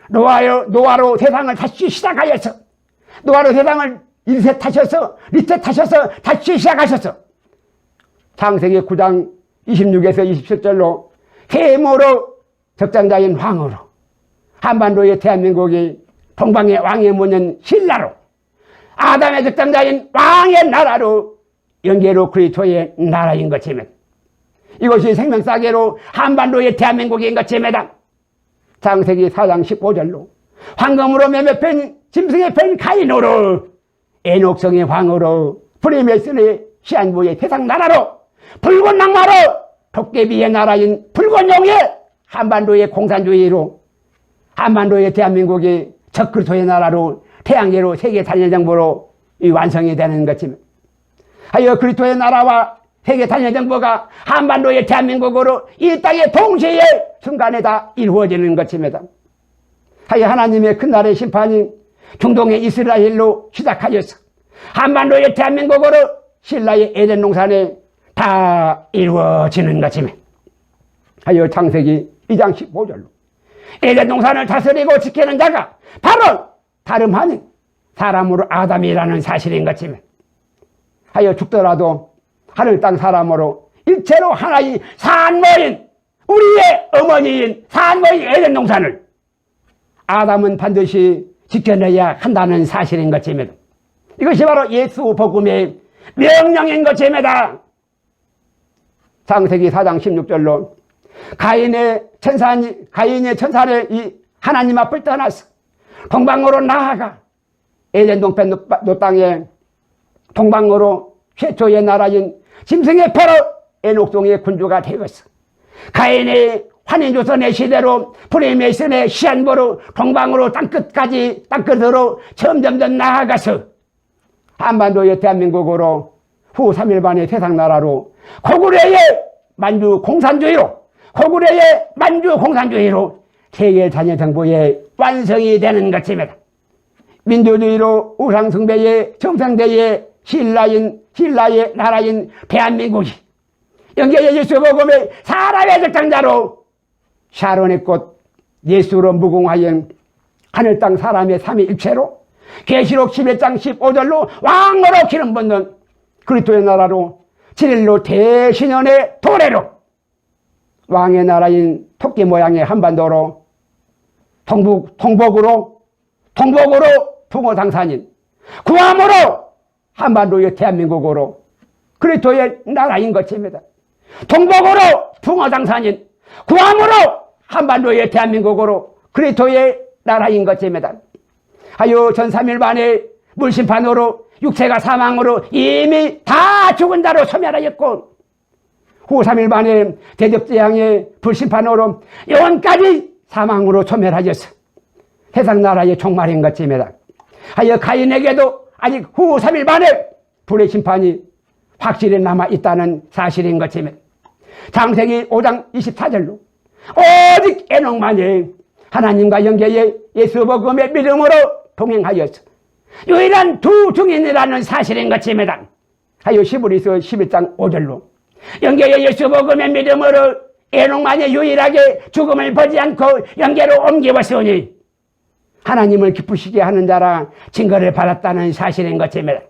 S1: 노아로 세상을 다시 시작하여서 노아로 세상을 리셋하셔서 다시 시작하셔서 창세기 9장 26에서 27절로 계모로 적장자인 왕으로 한반도의 대한민국이 동방의 왕의 문인 신라로 아담의 득장자인 왕의 나라로 영계로 그리스도의 나라인 것입니다. 이것이 생명사계로 한반도의 대한민국인 것입니다. 창세기 4장 15절로 황금으로 매매편 짐승의 편 가인으로 에녹성의 황으로 브리메스의 시한부의 세상 나라로 붉은 낙마로 도깨비의 나라인 붉은 용의 한반도의 공산주의로 한반도의 대한민국이 적그리스도의 나라로 태양계로 세계 단일정부로 완성이 되는 것입니다. 하여 그리스도의 나라와 세계 단일정부가 한반도의 대한민국으로 이 땅에 동시에 순간에 다 이루어지는 것입니다. 하여 하나님의 큰 날의 심판이 중동의 이스라엘로 시작하여서 한반도의 대한민국으로 신라의 에덴 동산에 다 이루어지는 것입니다. 하여 창세기 2장 15절로 에덴 동산을 다스리고 지키는 자가 바로 다름 아닌 사람으로 아담이라는 사실인 것입니다. 하여 죽더라도 하늘 땅 사람으로 일체로 하나의 산모인 우리의 어머니인 산모인 에덴 동산을 아담은 반드시 지켜내야 한다는 사실인 것입니다. 이것이 바로 예수 복음의 명령인 것입니다. 창세기 4장 16절로 가인의 천사를 이 하나님 앞을 떠나서 동방으로 나아가 에덴 동편 노땅에 동방으로 최초의 나라인 짐승의 패로 에녹동의 군주가 되었어. 가인의 환인조선의 시대로 프리메이슨의 시한부로 동방으로 땅끝으로 점점점 나아가서 한반도의 대한민국으로 후 3일반의 세상나라로 고구려의 만주 공산주의로 세계 단일정부의 완성이 되는 것입니다. 민주주의로 우상숭배의 정상대의 신라의 나라인 대한민국이 영계의 예수 복음의 사람의 적장자로 샤론의 꽃 예수로 무궁화여 하늘 땅 사람의 삼위일체로 계시록 11장 15절로 왕으로 기름 붓는 그리스도의 나라로 7일로 대신연의 도래로 왕의 나라인 토끼 모양의 한반도로 동북으로 붕어당산인 구암으로 한반도의 대한민국으로 그리스도의 나라인 것입니다. 동북으로 붕어당산인 구암으로 한반도의 대한민국으로 그리스도의 나라인 것입니다. 하여 전 3일 만에 물심판으로 육체가 사망으로 이미 다 죽은 자로 소멸하였고 후 3일 만에 대접재앙의 불심판으로 영원까지 사망으로 소멸하였어. 세상 나라의 종말인 것입니다. 하여 가인에게도 아직 후 3일 만에 불의 심판이 확실히 남아있다는 사실인 것입니다. 창세기 5장 24절로 오직 에녹만이 하나님과 영계의 예수 복음의 믿음으로 동행하여서 유일한 두 증인이라는 사실인 것입니다. 하여 히브리서 11장 5절로 영계의 예수 복음의 믿음으로 에녹만이 유일하게 죽음을 보지 않고 영계로 옮겨왔으니 하나님을 기쁘시게 하는 자라 증거를 받았다는 사실인 것입니다.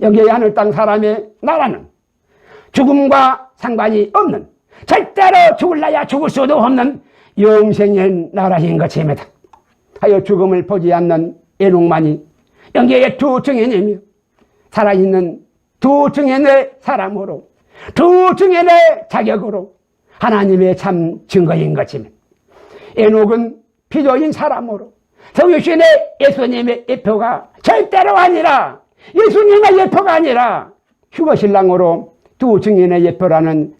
S1: 영계의 하늘 땅 사람의 나라는 죽음과 상관이 없는 절대로 죽을라야 죽을 수도 없는 영생의 나라인 것입니다. 하여 죽음을 보지 않는 에녹만이 영계의 두 증인이며 살아있는 두 증인의 사람으로 두 증인의 자격으로 하나님의 참 증거인 것입니다. 에녹은 피조인 사람으로 성육신의 예수님의 예표가 절대로 아니라 예수님의 예표가 아니라 휴거신랑으로 두 증인의 예표라는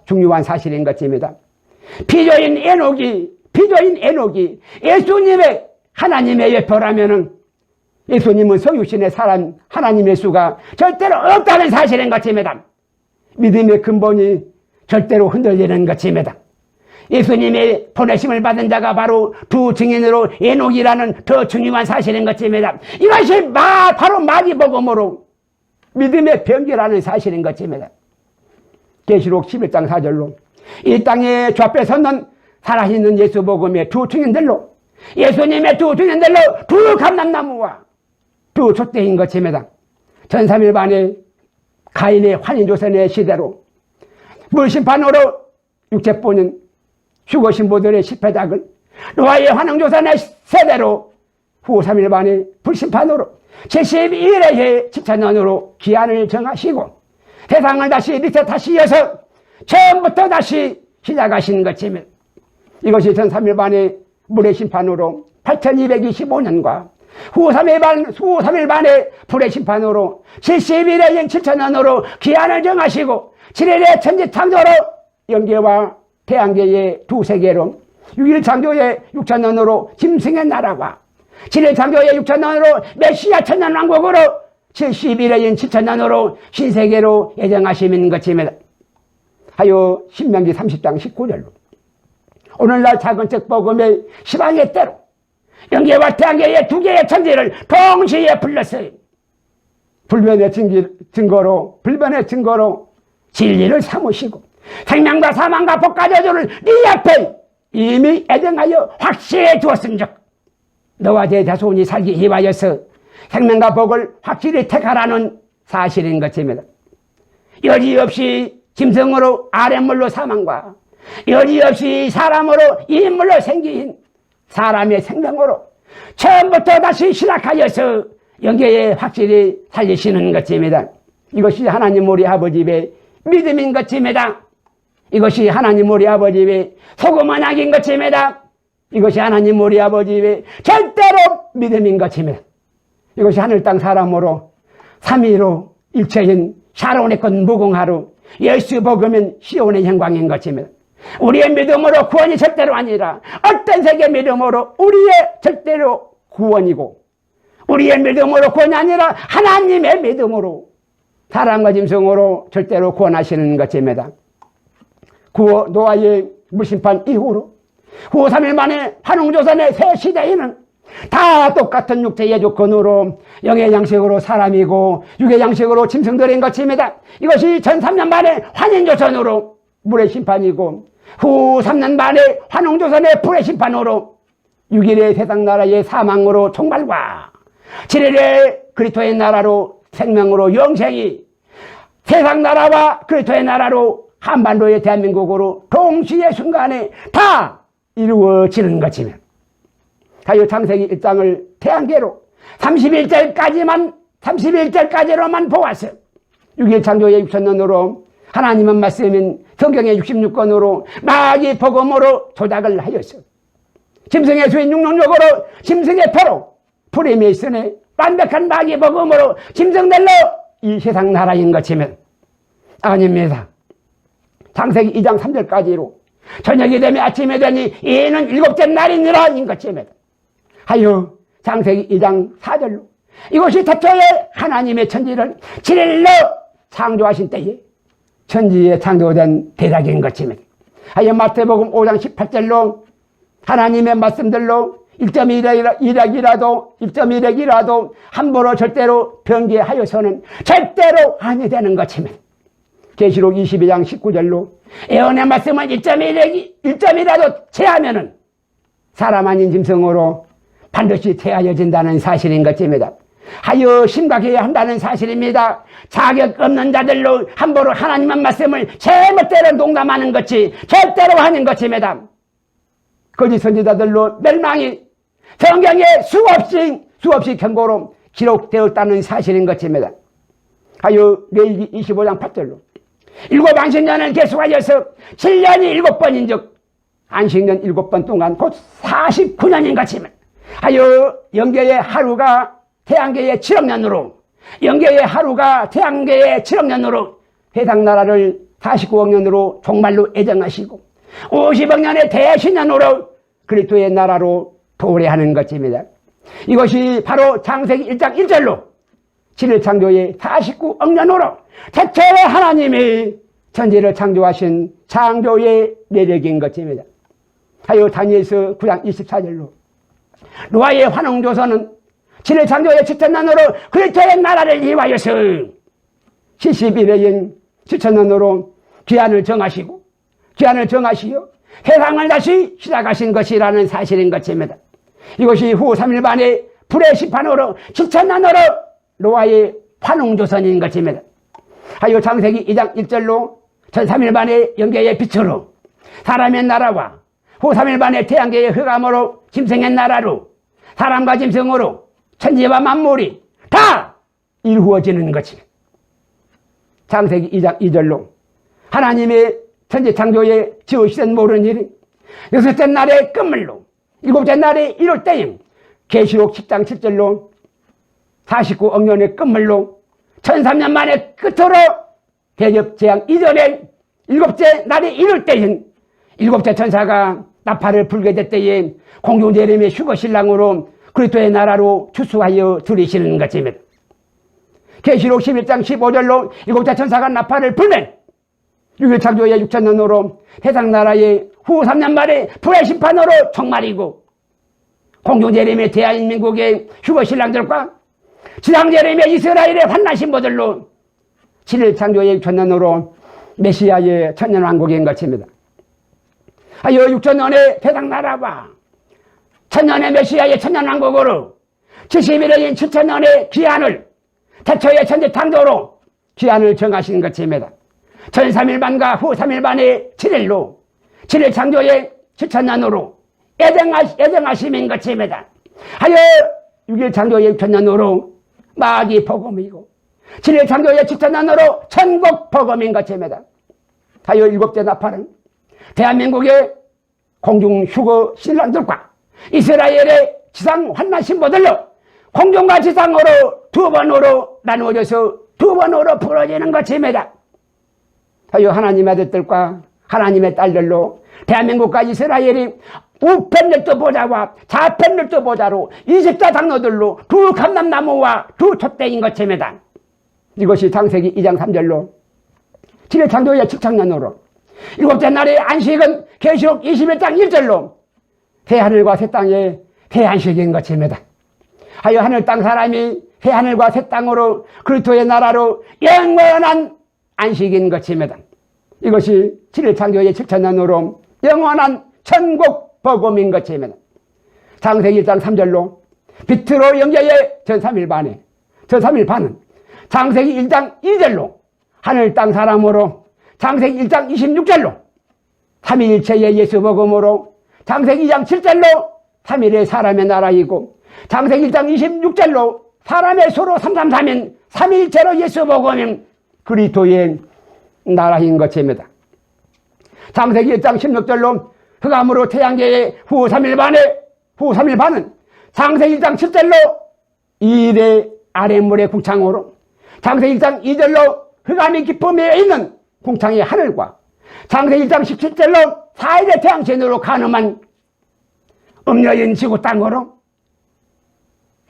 S1: 중요한 사실인 것입니다. 피조인 에녹이 예수님의 하나님의 예표라면은 예수님은 성육신의 사람 하나님의 수가 절대로 없다는 사실인 것입니다. 믿음의 근본이 절대로 흔들리는 것입니다. 예수님의 보내심을 받은 자가 바로 두 증인으로 에녹이라는 더 중요한 사실인 것입니다. 이것이 바로 마귀복음으로 믿음의 병기라는 사실인 것입니다. 계시록 11장 4절로 이 땅에 좌표에 섰는 살아있는 예수 복음의 두 증인들로 예수님의 두 증인들로 두 감람나무와 두 촛대인 것입니다. 전 3일 만에 가인의 환인조선의 시대로 물심판으로 육체뿐인 휴거신부들의 실패작을 노아의 환영조선의 세대로 후 3일 만에 불심판으로 72일의 집천년으로 기한을 정하시고 세상을 다시 밑에 다시 이어서 처음부터 다시 시작하신 것이며 이것이 전 3일 만에 물의 심판으로 8225년과 후 3일 만에 불의 심판으로 71의 7천년으로 기한을 정하시고 7일의 천지창조로 영계와 태양계의 두 세계로 6일 창조의 6천년으로 짐승의 나라와 7일 창조의 6천년으로 메시아 천년왕국으로 71의 7천년으로 신세계로 예정하시는 것입니다. 하여 신명기 30장 19절로 오늘날 작은 책 복음의 시방의 때로 영계와 태양계의 두 개의 천지를 동시에 불렀어요. 불변의 증거로 진리를 삼으시고 생명과 사망과 복과 저주를 네 앞에 이미 애정하여 확실해 주었음즉 너와 네 자손이 살기 위하여서 생명과 복을 확실히 택하라는 사실인 것입니다. 여지없이 짐승으로 아랫물로 사망과 여지없이 사람으로 인물로 생긴 사람의 생명으로 처음부터 다시 시작하여서 영계에 확실히 살리시는 것입니다. 이것이 하나님 우리 아버지의 믿음인 것입니다. 이것이 하나님 우리 아버지의 소금 언약인 것입니다. 이것이 하나님 우리 아버지의 절대로 믿음인 것입니다. 이것이 하늘 땅 사람으로 삼위로 일체인 샤론의 것 무궁하루 예수 복음은 시온의 영광인 것입니다. 우리의 믿음으로 구원이 절대로 아니라 어떤 세계 믿음으로 우리의 절대로 구원이고 우리의 믿음으로 구원이 아니라 하나님의 믿음으로 사람과 짐승으로 절대로 구원하시는 것입니다. 노아의 물심판 이후로 후 3일 만에 환웅조선의 새 시대에는 다 똑같은 육체의 조건으로 영의 양식으로 사람이고 육의 양식으로 짐승들인 것입니다. 이것이 전 3년 만에 환인조선으로 물의 심판이고 후 3년 만에 환웅조선의 불의 심판으로 6일의 세상 나라의 사망으로 총괄과 7일의 그리스도의 나라로 생명으로 영생이 세상 나라와 그리스도의 나라로 한반도의 대한민국으로 동시에 순간에 다 이루어지는 것이며 가요 창세기 1장을 태양계로 31절까지로만 보았어요. 6일 창조의 6천년으로 하나님은 말씀인 성경의 66권으로 마귀 복음으로 조작을 하였어요. 짐승의 수인 육능력으로 짐승의 표로 프리메이슨의 완벽한 마귀 복음으로 짐승들로 이 세상 나라인 것이면 아닙니다. 창세기 2장 3절까지로 저녁이 되면 아침이 되니 이는 일곱째 날이니라 인 것입니다. 하여 창세기 2장 4절로 이것이 태초에 하나님의 천지를 7일로 창조하신 때에 천지에 창조된 대작인 것입니다. 하여 마태복음 5장 18절로 하나님의 말씀들로 1.1핵이라도 함부로 절대로 변개하여서는 절대로 아니 되는 것입니다. 계시록 22장 19절로 예언의 말씀은 1.1이라도 제하면은 사람 아닌 짐승으로 반드시 제하여진다는 사실인 것입니다. 하여 심각해야 한다는 사실입니다. 자격 없는 자들로 함부로 하나님의 말씀을 제멋대로 농담하는 것이 절대로 아닌 것입니다. 거짓 선지자들로 멸망이 성경에 수없이 경고로 기록되었다는 사실인 것입니다. 하여 레위기 25장 8절로 일곱 안식년을 계속하여서 7년이 7번인 즉 안식년 7번 동안 곧 49년인 것입니다. 하여 영계의 하루가 태양계의 7억 년으로 영계의 하루가 태양계의 7억 년으로 세상 나라를 49억 년으로 종말로 예정하시고 50억 년의 대신년으로 그리스도의 나라로 도래하는 것입니다. 이것이 바로 창세기 1장 1절로 7일 창조의 49억 년으로 태초에 하나님이 천지를 창조하신 창조의 내력인 것입니다. 하여 다니엘서 9장 24절로 노아의 환웅조선은 7일 창조의 7천년으로 그리스도의 나라를 이루하여서 71회인 7천년으로 기한을 정하시어 세상을 다시 시작하신 것이라는 사실인 것입니다. 이것이 후 3일 만에 불의 심판으로 7천년으로 노아의 환웅조선인 것입니다. 하여 창세기 2장 1절로 전 3일 만에 영계의 빛으로 사람의 나라와 후 3일 만에 태양계의 흑암으로 짐승의 나라로 사람과 짐승으로 천지와 만물이 다 이루어지는 것이. 창세기 2장 2절로 하나님의 천지 창조에 지으시던 모든 일이 여섯째 날의 끝물로 일곱째 날에 이룰 때에 계시록 10장 7절로 49억 년의 끝물로 1300년 만에 끝으로 대접 재앙 이전에 일곱째 날이 이룰 때엔 일곱째 천사가 나팔을 불게 될 때에 공중 예림의 휴거 신랑으로 그리스도의 나라로 추수하여 들이시는 것입니다. 계시록 11장 15절로 일곱째 천사가 나팔을 불면 6일 창조의 6천년으로 세상 나라의 후 3년 만에 불의 심판으로 종말이고 공중 예림의 대한민국의 휴거 신랑들과 지상 예림의 이스라엘의 환난 신부들로 7일 창조의 6천년으로 메시아의 천년왕국인 것입니다. 하여 6천년의 세상 나라와 천년의 메시아의 천년왕국으로 70일의 7천년의 기한을 태초의 천지 창조로 기한을 정하신 것입니다. 전 3일반과 후 3일반의 7일로 7일 창조의 7천년으로 예정하심인 것입니다. 하여 6일 창조의 6천년으로 마귀 복음이고 7일 창조의 7천년으로 천국 복음인 것입니다. 하여 일곱째 나팔은 대한민국의 공중 휴거 신랑들과 이스라엘의 지상 환난 신부들로 공중과 지상으로 두 번으로 나누어져서 두 번으로 부러지는 것입니다. 하여 하나님의 아들들과 하나님의 딸들로 대한민국과 이스라엘이 우편열도 보좌와 좌편열도 보좌로 20자 장로들로 두 감람나무와 두 촛대인 것입니다. 이것이 창세기 2장 3절로 7일 창조의 7천년으로 일곱째 날의 안식은 계시록 21장 1절로 새하늘과 새 땅의 새 안식인 것입니다. 하여 하늘 땅 사람이 새 하늘과 새 땅으로 그리스도의 나라로 영원한 안식인 것입니다. 이것이 7일 창조의 7천년으로 영원한 천국 복음인 것입니다. 창세기 1장 3절로 빛으로 영계의 전 3일 반에 전 3일 반은 창세기 1장 2절로 하늘 땅 사람으로 창세기 1장 26절로 3일체의 예수 복음으로 창세기 2장 7절로 3일의 사람의 나라이고 창세기 1장 26절로 사람의 수로 333인 3일체로 예수 복음인 그리스도의 나라인 것입니다. 창세기 1장 16절로 흑암으로 태양계의 후 3일 반은 창세기 1장 7절로 2일의 아랫물의 궁창으로 창세기 1장 2절로 흑암이 깊음에 있는 궁창의 하늘과 창세기 1장 17절로 4일의 태양신으로 가늠한 음녀인 지구 땅으로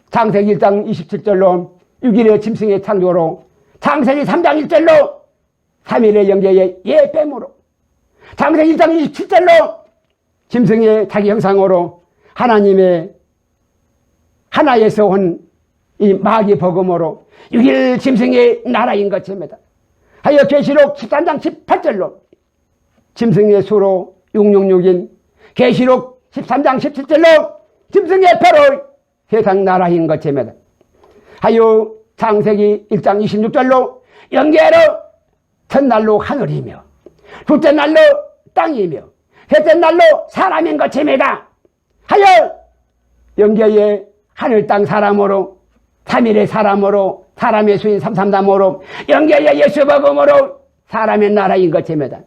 S1: 창세기 1장 27절로 6일의 짐승의 창조로 창세기 3장 1절로 3일의 영계의 예뱀으로 창세기 1장 27절로 짐승의 자기 형상으로 하나님의 하나에서 온 이 마귀 복음으로 6일 짐승의 나라인 것입니다. 하여 계시록 13장 18절로 짐승의 수로 666인 계시록 13장 17절로 짐승의 표로 세상 나라인 것입니다. 하여 창세기 1장 26절로 영계로 첫날로 하늘이며 둘째 날로 땅이며 셋째 날로 사람인 것입니다. 하여 영계의 하늘 땅 사람으로 3일의 사람으로 사람의 수인 삼삼담으로 영계의 예수 복음으로 사람의 나라인 것입니다.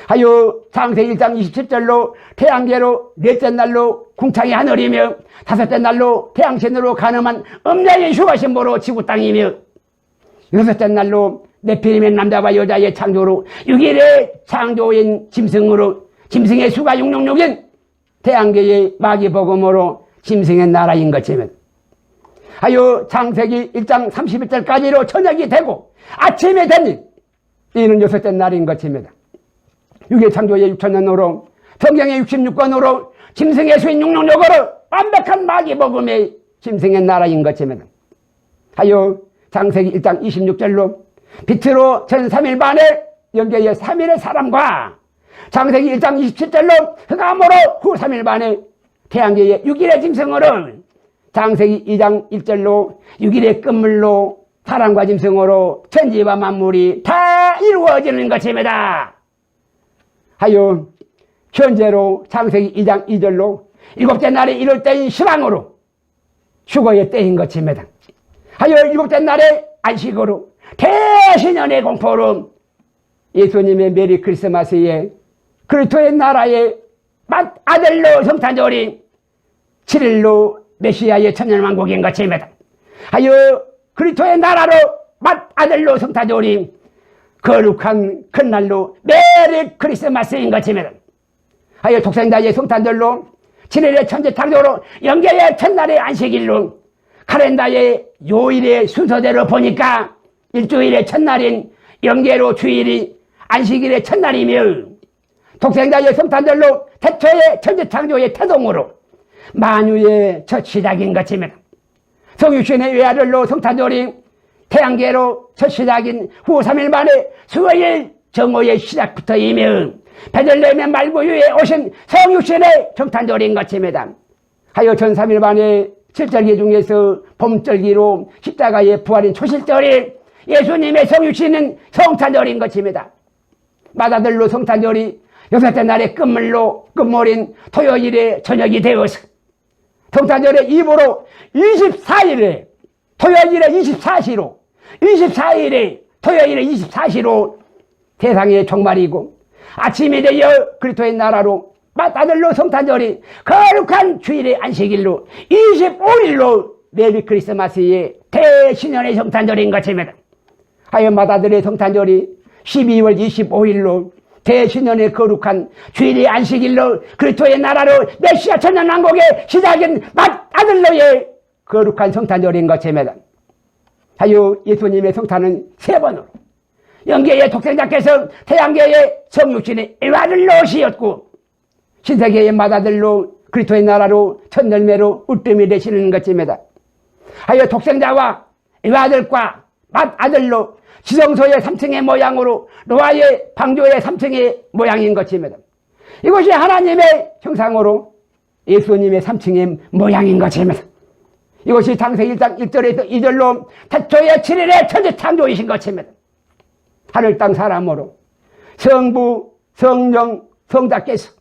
S1: 하여 창세기 1장 27절로 태양계로 넷째 날로 궁창의 하늘이며 다섯째 날로 태양신으로 가늠한 음녀의 휴가신부로 지구 땅이며 여섯째 날로 네피림의 남자와 여자의 창조로 6일의 창조인 짐승으로 짐승의 수가 666인 태양계의 마귀 복음으로 짐승의 나라인 것입니다. 하여 창세기 1장 31절까지로 저녁이 되고 아침이 되니 이는 여섯째 날인 것입니다. 6일 창조의 6천년으로 성경의 66권으로 짐승의 수인 666으로 완벽한 마귀 복음의 짐승의 나라인 것입니다. 하여 창세기 1장 26절로 빛으로 전 3일 반에 영계의 3일의 사람과 창세기 1장 27절로 흑암으로 후 3일 반에 태양계의 6일의 짐승으로 창세기 2장 1절로 6일의 끝물로 사람과 짐승으로 천지와 만물이 다 이루어지는 것입니다. 하여 현재로 창세기 2장 2절로 일곱째 날에 이룰 때인 시방으로 휴거의 때인 것입니다. 하여 일곱째 날에 안식으로 대신연의 공포로 예수님의 메리 크리스마스에 그리스도의 나라의 맏아들로 성탄절이 7일로 메시아의 천년왕국인 것입니다. 하여 그리스도의 나라로 맏아들로 성탄절이 거룩한 큰 날로 메리 크리스마스인 것입니다. 하여 독생자의 성탄절로 7일의 천지창조로 영계의 첫날의 안식일로 카렌다의 요일의 순서대로 보니까 일주일의 첫날인 영계로 주일이 안식일의 첫날이며 독생자의 성탄절로 태초의 천지창조의 태동으로 만유의 첫 시작인 것입니다. 성육신의 외아들로 성탄절이 태양계로 첫 시작인 후 3일 만에 수요일 정오의 시작부터이며 베들레헴의 말구유에 오신 성육신의 성탄절인 것입니다. 하여 전 3일 만에 7절기 중에서 봄절기로 십자가의 부활인 초실절이 예수님의 성육신은 성탄절인 것입니다. 맏아들로 성탄절이 여섯째 날의 끝물인 토요일에 저녁이 되어서 성탄절의 이후로 24일에 토요일에 24시로 24일에 토요일에 24시로 세상의 종말이고 아침이 되어 그리스도의 나라로 맏아들로 성탄절이 거룩한 주일의 안식일로 25일로 메리 크리스마스의 대신년의 성탄절인 것입니다. 하여 맏아들의 성탄절이 12월 25일로 대신년의 거룩한 주일의 안식일로 그리스도의 나라로 메시아 천년왕국의 시작인 맏아들로의 거룩한 성탄절인 것입니다. 하여 예수님의 성탄은 3번으로 영계의 독생자께서 태양계의 성육신의 일화를 넣으시었고 신세계의 맏아들로 그리스도의 나라로 첫 열매로 으뜸이 되시는 것입니다. 하여 독생자와 일화들과 맏아들로 지성소의 3층의 모양으로 노아의 방주의 3층의 모양인 것입니다. 이것이 하나님의 형상으로 예수님의 3층의 모양인 것입니다. 이것이 창세기 1장 1절에서 2절로 태초의 7일의 천지창조이신 것입니다. 하늘 땅 사람으로 성부, 성령, 성자께서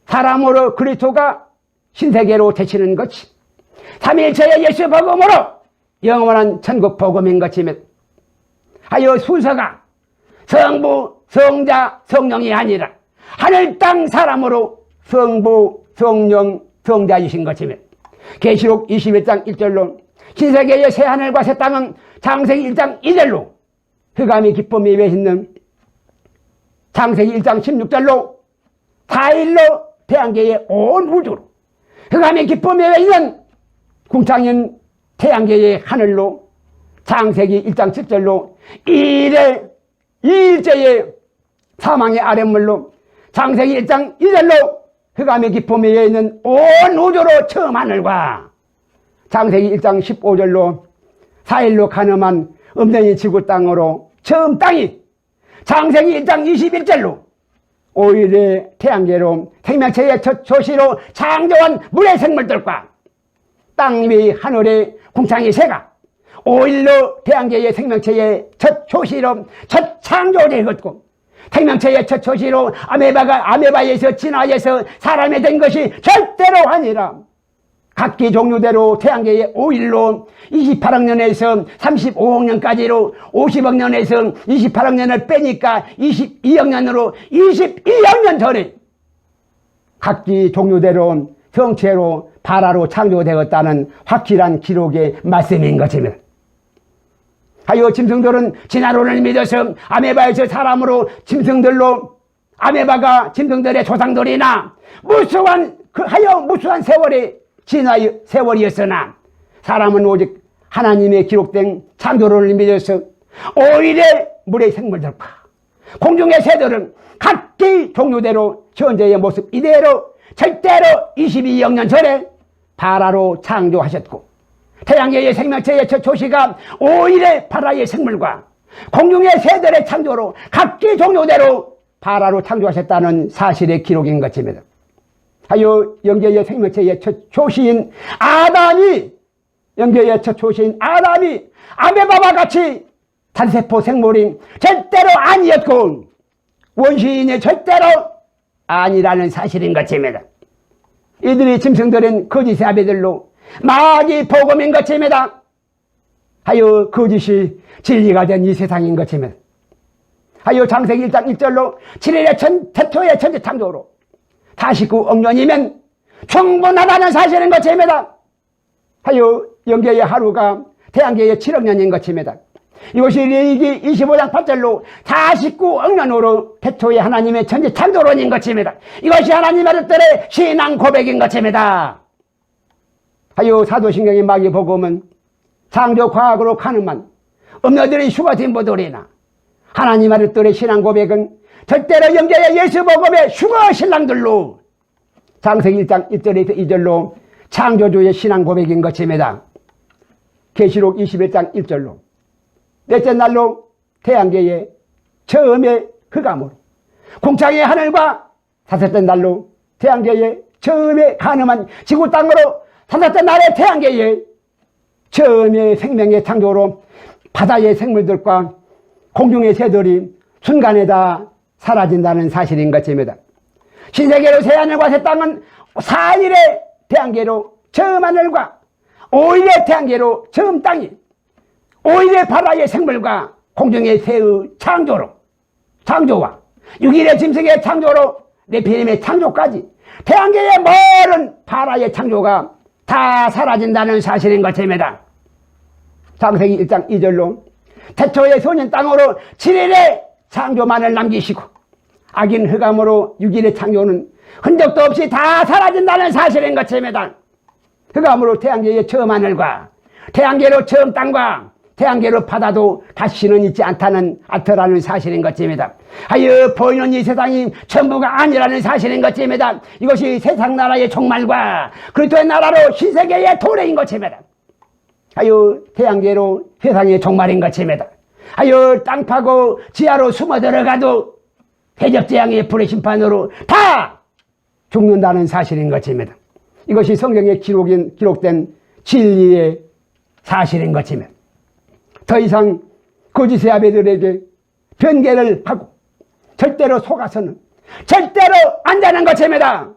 S1: 사람으로 그리스도가 신세계로 되시는 것이 삼위일체의 예수 복음으로 영원한 천국 복음인 것입니다. 하여 순서가 성부, 성자, 성령이 아니라 하늘 땅 사람으로 성부, 성령, 성자이신 것입니다. 계시록 21장 1절로 신세계의 새 하늘과 새 땅은 창세기 1장 2절로 흑암이 기쁨이 외있는 창세기 1장 16절로 4일로 태양계의 온 우주로 흑암이 기쁨이 외있는 궁창인 태양계의 하늘로 창세기 1장 7절로 2일째의 사망의 아랫물로 창세기 1장 2절로 흑암의 기쁨이 외있는 온 우주로 처음 하늘과 창세기 1장 15절로 4일로 가늠한 음лен이 지구 땅으로 처음 땅이 창세기 1장 21절로 5일의 태양계로 생명체의 첫 조시로 창조한 물의 생물들과 땅 위 하늘의 궁창의 새가 5일로 태양계의 생명체의 첫 조시로 첫 창조되었고 생명체의 첫 조시로 아메바에서 진화해서 사람이 된 것이 절대로 아니라 각기 종류대로 태양계의 5일로 28억 년에서 35억 년까지로 50억 년에서 28억 년을 빼니까 22억 년으로 22억 년 전에 각기 종류대로 성체로 발화로 창조되었다는 확실한 기록의 말씀인 것입니다. 하여 짐승들은 진화론을 믿어서 아메바에서 사람으로 짐승들로 아메바가 짐승들의 조상들이나 무수한 세월의 진화의 세월이었으나 사람은 오직 하나님의 기록된 창조론을 믿어서 5일의 물의 생물들과 공중의 새들은 각기 종류대로 현재의 모습 이대로 절대로 22억 년 전에 발화로 창조하셨고 태양계의 생명체의 첫 조시가 5일의 발화의 생물과 공중의 새들의 창조로 각기 종류대로 발화로 창조하셨다는 사실의 기록인 것입니다. 하여 영계의 생명체의 첫 조시인 아담이 아메바와 같이 단세포 생물인 절대로 아니었고 원시인이 절대로 아니라는 사실인 것입니다. 이들이 짐승들은 거짓의 아비들로 마귀 복음인 것입니다. 하여 거짓이 진리가 된 이 세상인 것입니다. 하여 창세기 1장 1절로 7일의 태초의 천지 창조로 49억 년이면 충분하다는 사실인 것입니다. 하여 영계의 하루가 태양계의 7억 년인 것입니다. 이것이 레위기 25장 8절로 49억 년으로 태초의 하나님의 천지 창조론인 것입니다. 이것이 하나님의 뜻대로 신앙 고백인 것입니다. 하여 사도신경의 마귀 복음은 창조 과학으로 가늠한 엄녀들의 슈가 딘보들이나 하나님의 뜻대로 신앙 고백은 절대로 영계의 예수 복음의 슈가 신랑들로 창세기 1장 1절에서 2절로 창조주의 신앙 고백인 것입니다. 계시록 21장 1절로 넷째 날로 태양계의 처음의 흑암으로 공창의 하늘과 다섯째 날로 태양계의 처음에 가늠한 지구 땅으로 다섯째 날의 태양계의 처음의 생명의 창조로 바다의 생물들과 공중의 새들이 순간에 다 사라진다는 사실인 것입니다. 신세계로 새 하늘과 새 땅은 4일의 태양계로 처음 하늘과 5일의 태양계로 처음 땅이 5일의 바다의 생물과 공중의 새의 창조와 6일의 짐승의 창조로 네피림의 창조까지 태양계의 모든 바다의 창조가 다 사라진다는 사실인 것입니다. 창세기 1장 2절로 태초의 소년 땅으로 7일의 창조만을 남기시고 악인 흑암으로 6일의 창조는 흔적도 없이 다 사라진다는 사실인 것입니다. 흑암으로 태양계의 처음 하늘과 태양계로 처음 땅과 태양계로 바다도 다시는 있지 않더라는 사실인 것입니다. 하여 보이는 이 세상이 전부가 아니라는 사실인 것입니다. 이것이 세상 나라의 종말과 그리스도의 나라로 신세계의 도래인 것입니다. 하여 태양계로 세상의 종말인 것입니다. 하여 땅 파고 지하로 숨어 들어가도 대접재앙의 불의 심판으로 다 죽는다는 사실인 것입니다. 이것이 성경에 기록된 진리의 사실인 것입니다. 더 이상 거짓의 아베들에게 변개를 하고 절대로 속아서는 절대로 안 되는 것입니다.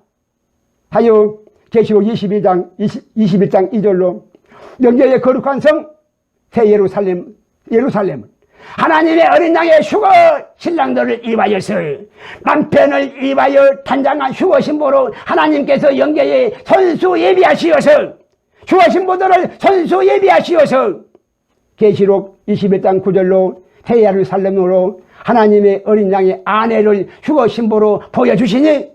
S1: 하여 계시록 21장 2절로 영계의 거룩한 성 새 예루살렘은 하나님의 어린 양의 휴거 신랑들을 입하여서 남편을 입하여 단장한 휴거 신부로 하나님께서 영계에 손수 예비하시어서 휴거 신부들을 손수 예비하시어서 계시록 21장 9절로 새 예루살렘으로 하나님의 어린 양의 아내를 휴거 신부로 보여주시니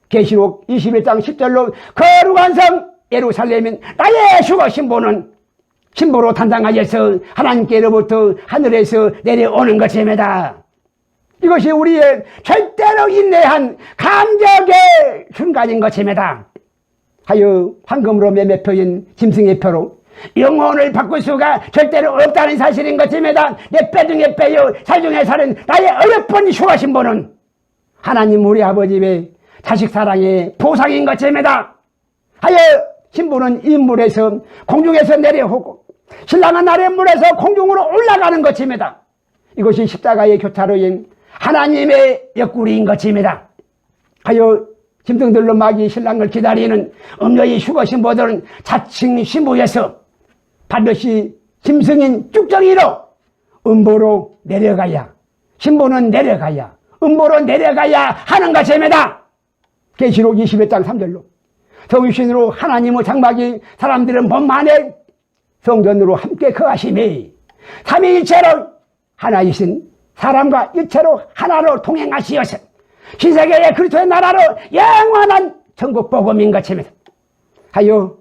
S1: 계시록 21장 10절로 거룩한 성 예루살렘인 나의 휴거 신부로 단장하여서 하나님께로부터 하늘에서 내려오는 것입니다. 이것이 우리의 절대로 인내한 감격의 순간인 것입니다. 하여 황금으로 매매표인 짐승의 표로 영혼을 바꿀 수가 절대로 없다는 사실인 것입니다. 내 뼈 중에 뼈요 살 중에 살은 나의 어여쁜 휴가 신부는 하나님 우리 아버지의 자식 사랑의 보상인 것입니다. 하여 신부는 인물에서 공중에서 내려오고 신랑은 아랫물에서 공중으로 올라가는 것입니다. 이것이 십자가의 교차로인 하나님의 옆구리인 것입니다. 하여 짐승들로 마귀 신랑을 기다리는 음녀의 휴거 신부들은 자칭 신부에서 반드시 짐승인 쭉정이로 음보로 내려가야 신부는 내려가야 음보로 내려가야 하는 것입니다. 계시록 21장 3절로 성육신으로 하나님의 장막이 사람들은 몸만에 성전으로 함께 거하시니 삼위일체로 하나이신 사람과 일체로 하나로 동행하시어서 신세계의 그리스도의 나라로 영원한 천국 복음인 것입니다. 하여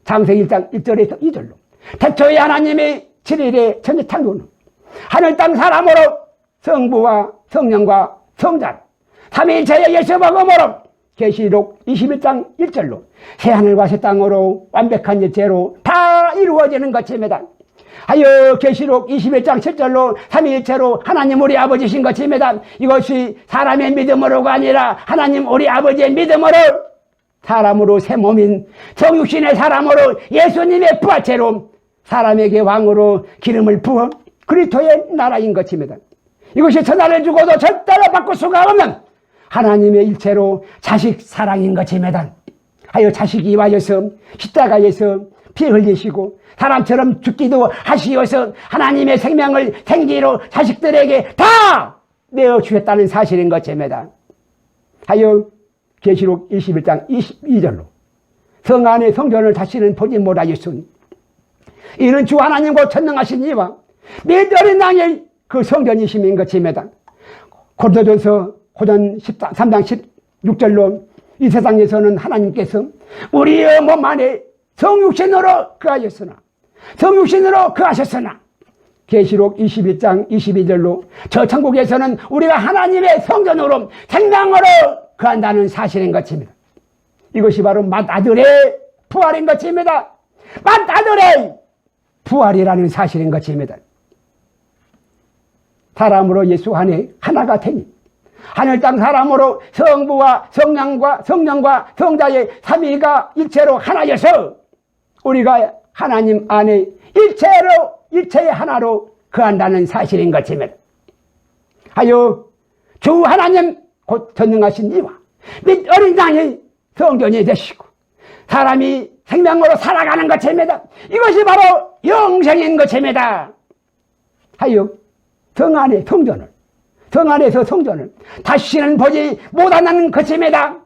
S1: 창세기 1장 1절에서 2절로 태초에 하나님의 7일의 천지 창조는 하늘 땅 사람으로 성부와 성령과 성자 삼위일체의 예수 복음으로 계시록 21장 1절로 새하늘과 새 땅으로 완벽한 일체로 다 이루어지는 것입니다. 하여 계시록 21장 7절로 삼위일체로 하나님 우리 아버지신 것입니다. 이것이 사람의 믿음으로가 아니라 하나님 우리 아버지의 믿음으로 사람으로 새 몸인 성육신의 사람으로 예수님의 부활체로 사람에게 왕으로 기름을 부어 그리스도의 나라인 것입니다. 이것이 천하를 주고도 절대로 바꿀 수가 없는 하나님의 일체로 자식 사랑인 것입니다. 하여 자식이 와여서 십자가에서 피 흘리시고 사람처럼 죽기도 하시어서 하나님의 생기로 자식들에게 다 내어주셨다는 사실인 것입니다. 하여 계시록 21장 22절로 성 안의 성전을 다시는 보지 못하였으니 이는 주 하나님과 전능하신 이와 및 어린 양의 그 성전이심인 것입니다. 고린도전서 3장 16절로 이 세상에서는 하나님께서 우리의 몸 안에 성육신으로 거하셨으나 계시록 22장 22절로 저 천국에서는 우리가 하나님의 성전으로 생명으로 거한다는 사실인 것입니다. 이것이 바로 맏아들의 부활인 것입니다. 맏아들의 부활이라는 사실인 것입니다. 사람으로 예수 안에 하나가 되니 하늘 땅 사람으로 성부와 성령과 성자의 삼위가 일체로 하나여서 우리가 하나님 안에 일체의 하나로 거한다는 사실인 것입니다. 하여 주 하나님 곧 전능하신 이와 및 어린 양이 성전이 되시고 사람이 생명으로 살아가는 것입니다. 이것이 바로 영생인 것입니다. 하여 성 안에서 성전을 다시는 보지 못하는 것입니다.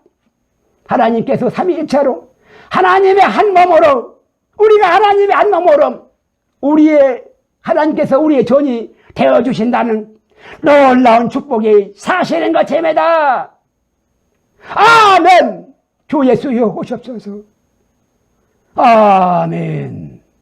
S1: 하나님께서 삼위일체로 하나님의 한 몸으로 우리가 하나님의 한 몸으로 하나님께서 우리의 전이 되어주신다는 놀라운 축복이 사실인 것입니다. 아멘. 주 예수여 오시옵소서. 아멘.